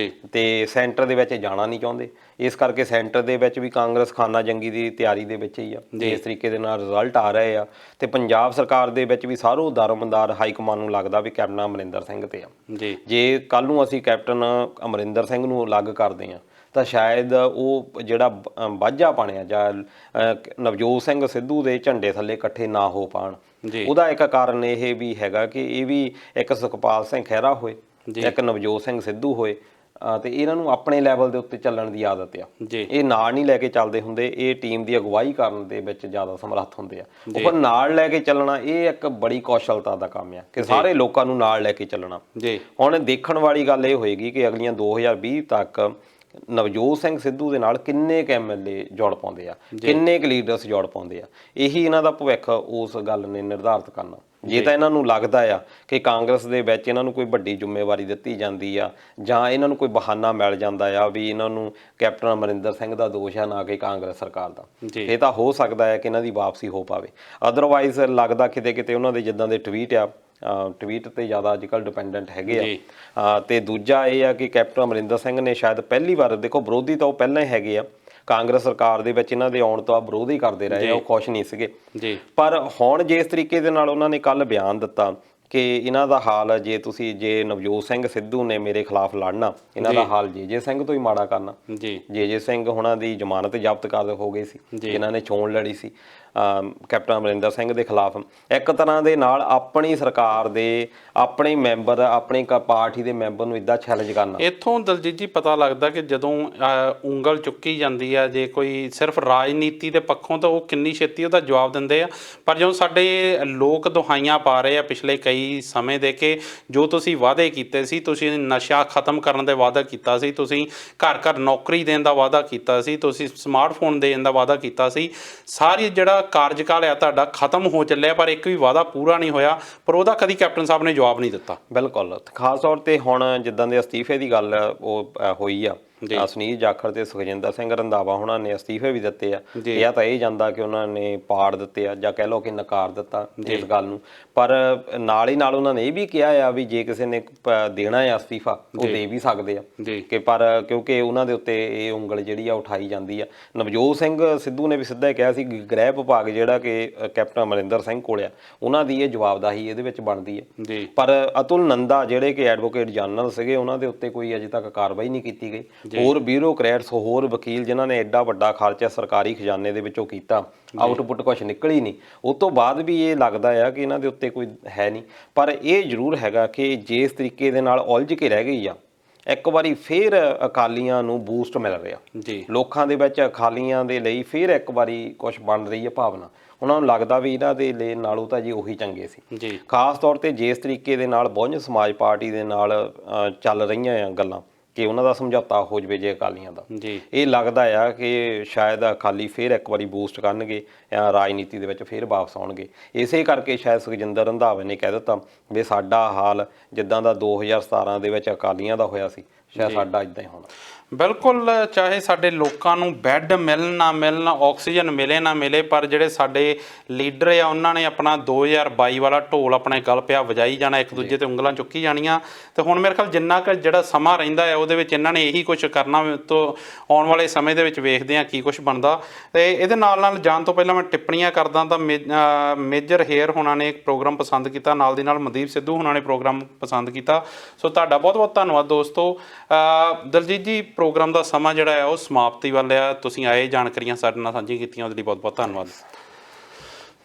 ਤੇ ਸੈਂਟਰ ਦੇ ਵਿੱਚ ਜਾਣਾ ਨਹੀਂ ਚਾਹੁੰਦੇ। ਇਸ ਕਰਕੇ ਸੈਂਟਰ ਦੇ ਵਿੱਚ ਵੀ ਕਾਂਗਰਸ ਖਾਨਾ ਜੰਗੀ ਦੀ ਤਿਆਰੀ ਦੇ ਵਿੱਚ ਹੀ ਆ, ਜਿਸ ਤਰੀਕੇ ਦੇ ਨਾਲ ਰਿਜ਼ਲਟ ਆ ਰਹੇ ਆ। ਤੇ ਪੰਜਾਬ ਸਰਕਾਰ ਦੇ ਵਿੱਚ ਵੀ ਸਾਰੋ ਦਾਰੋਮਦਾਰ ਹਾਈ ਕਮਾਨ ਨੂੰ ਲੱਗਦਾ ਵੀ ਕੈਪਟਨ ਅਮਰਿੰਦਰ ਸਿੰਘ ਤੇ ਆ। ਜੇ ਕੱਲ ਨੂੰ ਅਸੀਂ ਕੈਪਟਨ ਅਮਰਿੰਦਰ ਸਿੰਘ ਨੂੰ ਅਲੱਗ ਕਰਦੇ ਆ ਤਾਂ ਸ਼ਾਇਦ ਉਹ ਜਿਹੜਾ ਵਾਝਾ ਬਣਿਆ ਜਾਂ ਨਵਜੋਤ ਸਿੰਘ ਸਿੱਧੂ ਦੇ ਝੰਡੇ ਥੱਲੇ ਇਕੱਠੇ ਨਾ ਹੋ ਪਾਉਣ, ਉਹਦਾ ਇੱਕ ਕਾਰਨ ਇਹ ਵੀ ਹੈਗਾ ਕਿ ਇਹ ਵੀ ਇੱਕ ਸੁਖਪਾਲ ਸਿੰਘ ਖਹਿਰਾ ਹੋਏ, ਇੱਕ ਨਵਜੋਤ ਸਿੰਘ ਸਿੱਧੂ ਹੋਏ, ਤੇ ਇਹਨਾਂ ਨੂੰ ਆਪਣੇ ਲੈਵਲ ਦੇ ਉੱਤੇ ਚੱਲਣ ਦੀ ਆਦਤ ਆ। ਇਹ ਨਾਲ ਨਹੀਂ ਲੈ ਕੇ ਚੱਲਦੇ ਹੁੰਦੇ, ਇਹ ਟੀਮ ਦੀ ਅਗਵਾਈ ਕਰਨ ਦੇ ਵਿੱਚ ਜ਼ਿਆਦਾ ਸਮਰੱਥ ਹੁੰਦੇ ਆ। ਉਹ ਫਿਰ ਨਾਲ ਲੈ ਕੇ ਚੱਲਣਾ ਇਹ ਇੱਕ ਬੜੀ ਕੌਸ਼ਲਤਾ ਦਾ ਕੰਮ ਆ ਕਿ ਸਾਰੇ ਲੋਕਾਂ ਨੂੰ ਨਾਲ ਲੈ ਕੇ ਚੱਲਣਾ। ਹੁਣ ਦੇਖਣ ਵਾਲੀ ਗੱਲ ਇਹ ਹੋਏਗੀ ਕਿ ਅਗਲੀਆਂ 2020 ਤੱਕ ਨਵਜੋਤ ਸਿੰਘ ਸਿੱਧੂ ਦੇ ਨਾਲ ਕਿੰਨੇ ਕੁ MLA ਜੋੜ ਪਾਉਂਦੇ ਆ, ਕਿੰਨੇ ਕੁ ਲੀਡਰਸ ਜੋੜ ਪਾਉਂਦੇ ਆ, ਇਹੀ ਇਹਨਾਂ ਦਾ ਭਵਿੱਖ ਉਸ ਗੱਲ ਨੇ ਨਿਰਧਾਰਿਤ ਕਰਨਾ। ਜੇ ਤਾਂ ਇਹਨਾਂ ਨੂੰ ਲੱਗਦਾ ਆ ਕਿ ਕਾਂਗਰਸ ਦੇ ਵਿੱਚ ਇਹਨਾਂ ਨੂੰ ਕੋਈ ਵੱਡੀ ਜ਼ਿੰਮੇਵਾਰੀ ਦਿੱਤੀ ਜਾਂਦੀ ਆ ਜਾਂ ਇਹਨਾਂ ਨੂੰ ਕੋਈ ਬਹਾਨਾ ਮਿਲ ਜਾਂਦਾ ਆ ਵੀ ਇਹਨਾਂ ਨੂੰ ਕੈਪਟਨ ਅਮਰਿੰਦਰ ਸਿੰਘ ਦਾ ਦੋਸ਼ ਆ ਨਾ ਕਿ ਕਾਂਗਰਸ ਸਰਕਾਰ ਦਾ, ਇਹ ਤਾਂ ਹੋ ਸਕਦਾ ਹੈ ਕਿ ਇਹਨਾਂ ਦੀ ਵਾਪਸੀ ਹੋ ਪਾਵੇ। ਅਦਰਵਾਈਜ਼ ਲੱਗਦਾ ਕਿਤੇ ਕਿਤੇ ਉਹਨਾਂ ਦੇ ਜਿੱਦਾਂ ਦੇ ਟਵੀਟ ਆ, ਟਵੀਟ ਤੇ ਜ਼ਿਆਦਾ ਅੱਜ ਕੱਲ੍ਹ ਡਿਪੈਂਡੈਂਟ ਹੈਗੇ ਆ। ਤੇ ਦੂਜਾ ਇਹ ਆ ਕਿ ਕੈਪਟਨ ਅਮਰਿੰਦਰ ਸਿੰਘ ਨੇ ਸ਼ਾਇਦ ਪਹਿਲੀ ਵਾਰ, ਦੇਖੋ ਵਿਰੋਧੀ ਤਾਂ ਉਹ ਪਹਿਲਾਂ ਹੀ ਹੈਗੇ ਆ, ਕਾਂਗਰਸ ਸਰਕਾਰ ਦੇ ਵਿੱਚ ਇਹਨਾਂ ਦੇ ਆਉਣ ਤੋਂ ਆ ਵਿਰੋਧ ਹੀ ਕਰਦੇ ਰਹੇ ਆ, ਉਹ ਖੁਸ਼ ਨਹੀਂ ਸੀਗੇ
ਜੀ।
ਪਰ ਹੁਣ ਜਿਸ ਤਰੀਕੇ ਦੇ ਨਾਲ ਉਹਨਾਂ ਨੇ ਕੱਲ ਬਿਆਨ ਦਿੱਤਾ ਕਿ ਇਹਨਾਂ ਦਾ ਹਾਲ ਜੇ ਨਵਜੋਤ ਸਿੰਘ ਸਿੱਧੂ ਨੇ ਮੇਰੇ ਖਿਲਾਫ ਲੜਨਾ, ਇਹਨਾਂ ਦਾ ਹਾਲ ਜੇ ਸਿੰਘ ਤੋਂ ਹੀ ਮਾੜਾ ਕਰਨਾ। ਜੇ ਸਿੰਘ ਹੁਣਾਂ ਦੀ ਜ਼ਮਾਨਤ ਜ਼ਬਤ ਕਰ ਹੋ ਗਈ ਸੀ, ਜਿਨ੍ਹਾਂ ਨੇ ਚੋਣ ਲੜੀ ਸੀ ਕੈਪਟਨ ਅਮਰਿੰਦਰ ਸਿੰਘ ਦੇ ਖਿਲਾਫ। ਇੱਕ ਤਰ੍ਹਾਂ ਦੇ ਨਾਲ ਆਪਣੀ ਸਰਕਾਰ ਦੇ ਆਪਣੇ ਮੈਂਬਰ, ਆਪਣੀ ਪਾਰਟੀ ਦੇ ਮੈਂਬਰ ਨੂੰ ਇੱਦਾਂ ਚੈਲੰਜ ਕਰਨਾ।
ਇੱਥੋਂ ਦਲਜੀਤ ਜੀ ਪਤਾ ਲੱਗਦਾ ਕਿ ਜਦੋਂ ਉਂਗਲ ਚੁੱਕੀ ਜਾਂਦੀ ਆ ਜੇ ਕੋਈ ਸਿਰਫ ਰਾਜਨੀਤੀ ਦੇ ਪੱਖੋਂ, ਤਾਂ ਉਹ ਕਿੰਨੀ ਛੇਤੀ ਉਹਦਾ ਜਵਾਬ ਦਿੰਦੇ ਆ। ਪਰ ਜਦੋਂ ਸਾਡੇ ਲੋਕ ਦੁਹਾਈਆਂ ਪਾ ਰਹੇ ਆ ਪਿਛਲੇ ਕਈ ਸਮੇਂ ਦੇ ਕਿ ਜੋ ਤੁਸੀਂ ਵਾਅਦੇ ਕੀਤੇ ਸੀ, ਤੁਸੀਂ ਨਸ਼ਾ ਖਤਮ ਕਰਨ ਦੇ ਵਾਅਦਾ ਕੀਤਾ ਸੀ, ਤੁਸੀਂ ਘਰ ਘਰ ਨੌਕਰੀ ਦੇਣ ਦਾ ਵਾਅਦਾ ਕੀਤਾ ਸੀ, ਤੁਸੀਂ ਸਮਾਰਟਫੋਨ ਦੇਣ ਦਾ ਵਾਅਦਾ ਕੀਤਾ ਸੀ, ਸਾਰੀ ਜਿਹੜਾ ਕਾਰਜਕਾਲ ਆ ਤੁਹਾਡਾ ਖਤਮ ਹੋ ਚੱਲਿਆ, ਪਰ ਇੱਕ ਵੀ ਵਾਅਦਾ ਪੂਰਾ ਨਹੀਂ ਹੋਇਆ। ਪਰ ਉਹਦਾ ਕਦੀ ਕੈਪਟਨ ਸਾਹਿਬ ਨੇ ਜਵਾਬ ਨਹੀਂ ਦਿੱਤਾ।
ਬਿਲਕੁਲ, ਖਾਸ ਤੌਰ ਤੇ ਹੁਣ ਜਿੱਦਾਂ ਦੇ ਅਸਤੀਫੇ ਦੀ ਗੱਲ ਉਹ ਹੋਈ ਆ, ਸੁਨੀਲ ਜਾਖੜ ਤੇ ਸੁਖਜਿੰਦਰ ਸਿੰਘ ਰੰਧਾਵਾ ਉਹਨਾਂ ਨੇ ਅਸਤੀਫੇ ਵੀ ਦਿੱਤੇ ਆ। ਇਹ ਤਾਂ ਇਹ ਜਾਂਦਾ ਕਿ ਉਹਨਾਂ ਨੇ ਪਾੜ ਦਿੱਤੇ ਆ, ਜਾਂ ਕਹਿ ਲਓ ਕਿ ਨਕਾਰ ਦਿੱਤਾ ਇਸ ਗੱਲ ਨੂੰ। ਪਰ ਨਾਲ ਹੀ ਨਾਲ ਉਹਨਾਂ ਨੇ ਇਹ ਵੀ ਕਿਹਾ ਆ ਵੀ ਜੇ ਕਿਸੇ ਨੇ ਦੇਣਾ ਆ ਅਸਤੀਫਾ, ਉਹ ਦੇ ਵੀ ਸਕਦੇ ਆ ਕਿ ਪਰ ਕਿਉਂਕਿ ਉਹਨਾਂ ਦੇ ਉੱਤੇ ਇਹ ਉਂਗਲ ਜਿਹੜੀ ਆ ਉਠਾਈ ਜਾਂਦੀ ਆ। ਨਵਜੋਤ ਸਿੰਘ ਸਿੱਧੂ ਨੇ ਵੀ ਸਿੱਧਾ ਹੀ ਕਿਹਾ ਸੀ ਗ੍ਰਹਿ ਵਿਭਾਗ ਜਿਹੜਾ ਕਿ ਕੈਪਟਨ ਅਮਰਿੰਦਰ ਸਿੰਘ ਕੋਲ ਆ, ਉਹਨਾਂ ਦੀ ਇਹ ਜਵਾਬਦੇਹੀ ਇਹਦੇ ਵਿੱਚ ਬਣਦੀ ਹੈ। ਪਰ ਅਤੁਲ ਨੰਦਾ ਜਿਹੜੇ ਕਿ ਐਡਵੋਕੇਟ ਜਨਰਲ ਸੀਗੇ, ਉਹਨਾਂ ਦੇ ਉੱਤੇ ਕੋਈ ਅਜੇ ਤੱਕ ਕਾਰਵਾਈ ਨਹੀਂ ਕੀਤੀ ਗਈ। ਹੋਰ ਬਿਊਰੋਕਰੈਟਸ, ਹੋਰ ਵਕੀਲ ਜਿਨ੍ਹਾਂ ਨੇ ਐਡਾ ਵੱਡਾ ਖਰਚਾ ਸਰਕਾਰੀ ਖਜ਼ਾਨੇ ਦੇ ਵਿੱਚੋਂ ਕੀਤਾ, ਆਊਟਪੁੱਟ ਕੁਛ ਨਿਕਲ ਹੀ ਨਹੀਂ। ਉਸ ਤੋਂ ਬਾਅਦ ਵੀ ਇਹ ਲੱਗਦਾ ਆ ਕਿ ਇਹਨਾਂ ਦੇ ਉੱਤੇ ਕੋਈ ਹੈ ਨਹੀਂ। ਪਰ ਇਹ ਜ਼ਰੂਰ ਹੈਗਾ ਕਿ ਜਿਸ ਤਰੀਕੇ ਦੇ ਨਾਲ ਉਲਝ ਕੇ ਰਹਿ ਗਈ ਆ, ਇੱਕ ਵਾਰੀ ਫੇਰ ਅਕਾਲੀਆਂ ਨੂੰ ਬੂਸਟ ਮਿਲ ਰਿਹਾ ਲੋਕਾਂ ਦੇ ਵਿੱਚ, ਅਕਾਲੀਆਂ ਦੇ ਲਈ ਫੇਰ ਇੱਕ ਵਾਰੀ ਕੁਛ ਬਣ ਰਹੀ ਹੈ ਭਾਵਨਾ। ਉਹਨਾਂ ਨੂੰ ਲੱਗਦਾ ਵੀ ਇਹਨਾਂ ਦੇ ਲਈ ਨਾਲੋਂ ਤਾਂ ਜੀ ਉਹੀ ਚੰਗੇ ਸੀ। ਖਾਸ ਤੌਰ ਤੇ ਜਿਸ ਤਰੀਕੇ ਦੇ ਨਾਲ ਬਹੁਜਨ ਸਮਾਜ ਪਾਰਟੀ ਦੇ ਨਾਲ ਚੱਲ ਰਹੀਆਂ ਆ ਗੱਲਾਂ ਕਿ ਉਹਨਾਂ ਦਾ ਸਮਝੌਤਾ ਹੋ ਜਾਵੇ ਜੇ ਅਕਾਲੀਆਂ ਦਾ, ਇਹ ਲੱਗਦਾ ਆ ਕਿ ਸ਼ਾਇਦ ਅਕਾਲੀ ਫੇਰ ਇੱਕ ਵਾਰੀ ਬੂਸਟ ਕਰਨਗੇ, ਰਾਜਨੀਤੀ ਦੇ ਵਿੱਚ ਫੇਰ ਵਾਪਸ ਆਉਣਗੇ। ਇਸੇ ਕਰਕੇ ਸ਼ਾਇਦ ਸੁਖਜਿੰਦਰ ਰੰਧਾਵੇ ਨੇ ਕਹਿ ਦਿੱਤਾ ਵੀ ਸਾਡਾ ਹਾਲ ਜਿੱਦਾਂ ਦਾ 2017 ਦੇ ਵਿੱਚ ਅਕਾਲੀਆਂ ਦਾ ਹੋਇਆ ਸੀ, ਸ਼ਾਇਦ ਸਾਡਾ ਇੱਦਾਂ ਹੀ ਹੋਣਾ।
ਬਿਲਕੁਲ, ਚਾਹੇ ਸਾਡੇ ਲੋਕਾਂ ਨੂੰ ਬੈੱਡ ਮਿਲਣ ਨਾ ਮਿਲਣ, ਆਕਸੀਜਨ ਮਿਲੇ ਨਾ ਮਿਲੇ, ਪਰ ਜਿਹੜੇ ਸਾਡੇ ਲੀਡਰ ਆ ਉਹਨਾਂ ਨੇ ਆਪਣਾ 2022 ਵਾਲਾ ਢੋਲ ਆਪਣੇ ਗਲ ਪਿਆ ਵਜਾਈ ਜਾਣਾ, ਇੱਕ ਦੂਜੇ ਤੇ ਉਂਗਲਾਂ ਚੁੱਕੀ ਜਾਣੀਆਂ। ਤੇ ਹੁਣ ਮੇਰੇ ਖਿਆਲ ਜਿੰਨਾ ਕੁ ਜਿਹੜਾ ਸਮਾਂ ਰਹਿੰਦਾ ਹੈ ਉਹਦੇ ਵਿੱਚ ਇਹਨਾਂ ਨੇ ਇਹੀ ਕੁਝ ਕਰਨਾ। ਤੋਂ ਆਉਣ ਵਾਲੇ ਸਮੇਂ ਦੇ ਵਿੱਚ ਵੇਖਦੇ ਹਾਂ ਕੀ ਕੁਝ ਬਣਦਾ। ਤੇ ਇਹਦੇ ਨਾਲ ਨਾਲ ਜਾਣ ਤੋਂ ਪਹਿਲਾਂ ਮੈਂ ਟਿੱਪਣੀਆਂ ਕਰਦਾ ਤਾਂ ਮੇਜਰ ਹੇਅਰ ਹੋਣਾ ਨੇ ਇੱਕ ਪ੍ਰੋਗਰਾਮ ਪਸੰਦ ਕੀਤਾ, ਨਾਲ ਦੀ ਨਾਲ ਮਨਦੀਪ ਸਿੱਧੂ ਹੋਣਾ ਨੇ ਪ੍ਰੋਗਰਾਮ ਪਸੰਦ ਕੀਤਾ। ਸੋ ਤੁਹਾਡਾ ਬਹੁਤ ਬਹੁਤ ਧੰਨਵਾਦ ਦੋਸਤੋ। ਦਲਜੀਤ ਜੀ, ਪ੍ਰੋਗਰਾਮ ਦਾ ਸਮਾਂ ਜਿਹੜਾ ਹੈ ਉਹ ਸਮਾਪਤੀ ਵੱਲ ਆ, ਤੁਸੀਂ ਆਏ ਜਾਣਕਾਰੀਆਂ ਸਾਡੇ ਨਾਲ ਸਾਂਝੀਆਂ ਕੀਤੀਆਂ, ਉਹਦੇ ਲਈ ਬਹੁਤ ਬਹੁਤ ਧੰਨਵਾਦ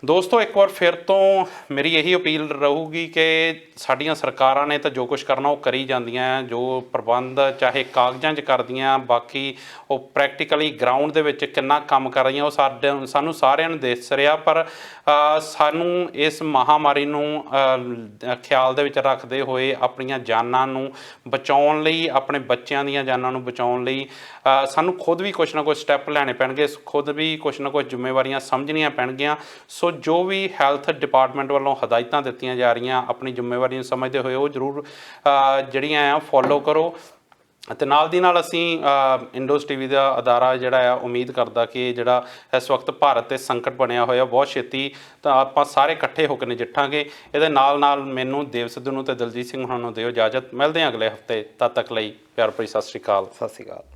ਦੋਸਤੋ। ਇੱਕ ਵਾਰ ਫਿਰ ਤੋਂ ਮੇਰੀ ਇਹੀ ਅਪੀਲ ਰਹੂਗੀ ਕਿ ਸਾਡੀਆਂ ਸਰਕਾਰਾਂ ਨੇ ਤਾਂ ਜੋ ਕੁਛ ਕਰਨਾ ਉਹ ਕਰੀ ਜਾਂਦੀਆਂ, ਜੋ ਪ੍ਰਬੰਧ ਚਾਹੇ ਕਾਗਜ਼ਾਂ 'ਚ ਕਰਦੀਆਂ, ਬਾਕੀ ਉਹ ਪ੍ਰੈਕਟੀਕਲੀ ਗਰਾਊਂਡ ਦੇ ਵਿੱਚ ਕਿੰਨਾ ਕੰਮ ਕਰ ਰਹੀਆਂ ਉਹ ਸਾਨੂੰ ਸਾਰਿਆਂ ਨੂੰ ਦਿਸ ਰਿਹਾ। ਪਰ ਸਾਨੂੰ ਇਸ ਮਹਾਂਮਾਰੀ ਨੂੰ ਖਿਆਲ ਦੇ ਵਿੱਚ ਰੱਖਦੇ ਹੋਏ ਆਪਣੀਆਂ ਜਾਨਾਂ ਨੂੰ ਬਚਾਉਣ ਲਈ, ਆਪਣੇ ਬੱਚਿਆਂ ਦੀਆਂ ਜਾਨਾਂ ਨੂੰ ਬਚਾਉਣ ਲਈ ਸਾਨੂੰ ਖੁਦ ਵੀ ਕੁਛ ਨਾ ਕੁਛ ਸਟੈਪ ਲੈਣੇ ਪੈਣਗੇ, ਖੁਦ ਵੀ ਕੁਛ ਨਾ ਕੁਛ ਜ਼ਿੰਮੇਵਾਰੀਆਂ ਸਮਝਣੀਆਂ ਪੈਣਗੀਆਂ। ਸੋ ਜੋ ਵੀ ਹੈਲਥ ਡਿਪਾਰਟਮੈਂਟ ਵੱਲੋਂ ਹਦਾਇਤਾਂ ਦਿੱਤੀਆਂ ਜਾ ਰਹੀਆਂ, ਆਪਣੀ ਜ਼ਿੰਮੇਵਾਰੀ ਨੂੰ ਸਮਝਦੇ ਹੋਏ ਉਹ ਜ਼ਰੂਰ ਜਿਹੜੀਆਂ ਆ ਫੋਲੋ ਕਰੋ। ਅਤੇ ਨਾਲ ਦੀ ਨਾਲ ਅਸੀਂ ਇੰਡੋਸ ਟੀਵੀ ਦਾ ਅਦਾਰਾ ਜਿਹੜਾ ਆ ਉਮੀਦ ਕਰਦਾ ਕਿ ਜਿਹੜਾ ਇਸ ਵਕਤ ਭਾਰਤ 'ਤੇ ਸੰਕਟ ਬਣਿਆ ਹੋਇਆ ਬਹੁਤ ਛੇਤੀ ਤਾਂ ਆਪਾਂ ਸਾਰੇ ਇਕੱਠੇ ਹੋ ਕੇ ਨਜਿੱਠਾਂਗੇ। ਇਹਦੇ ਨਾਲ ਨਾਲ ਮੈਨੂੰ, ਦੇਵ ਸਿੱਧੂ ਨੂੰ ਅਤੇ ਦਲਜੀਤ ਸਿੰਘ ਹੋਣਾ ਨੂੰ ਦਿਓ ਇਜਾਜ਼ਤ। ਮਿਲਦੇ ਹਾਂ ਅਗਲੇ ਹਫ਼ਤੇ, ਤਦ ਤੱਕ ਲਈ ਪਿਆਰ ਭਰੀ ਸਤਿ ਸ਼੍ਰੀ ਅਕਾਲ।
ਸਤਿ ਸ਼੍ਰੀ ਅਕਾਲ।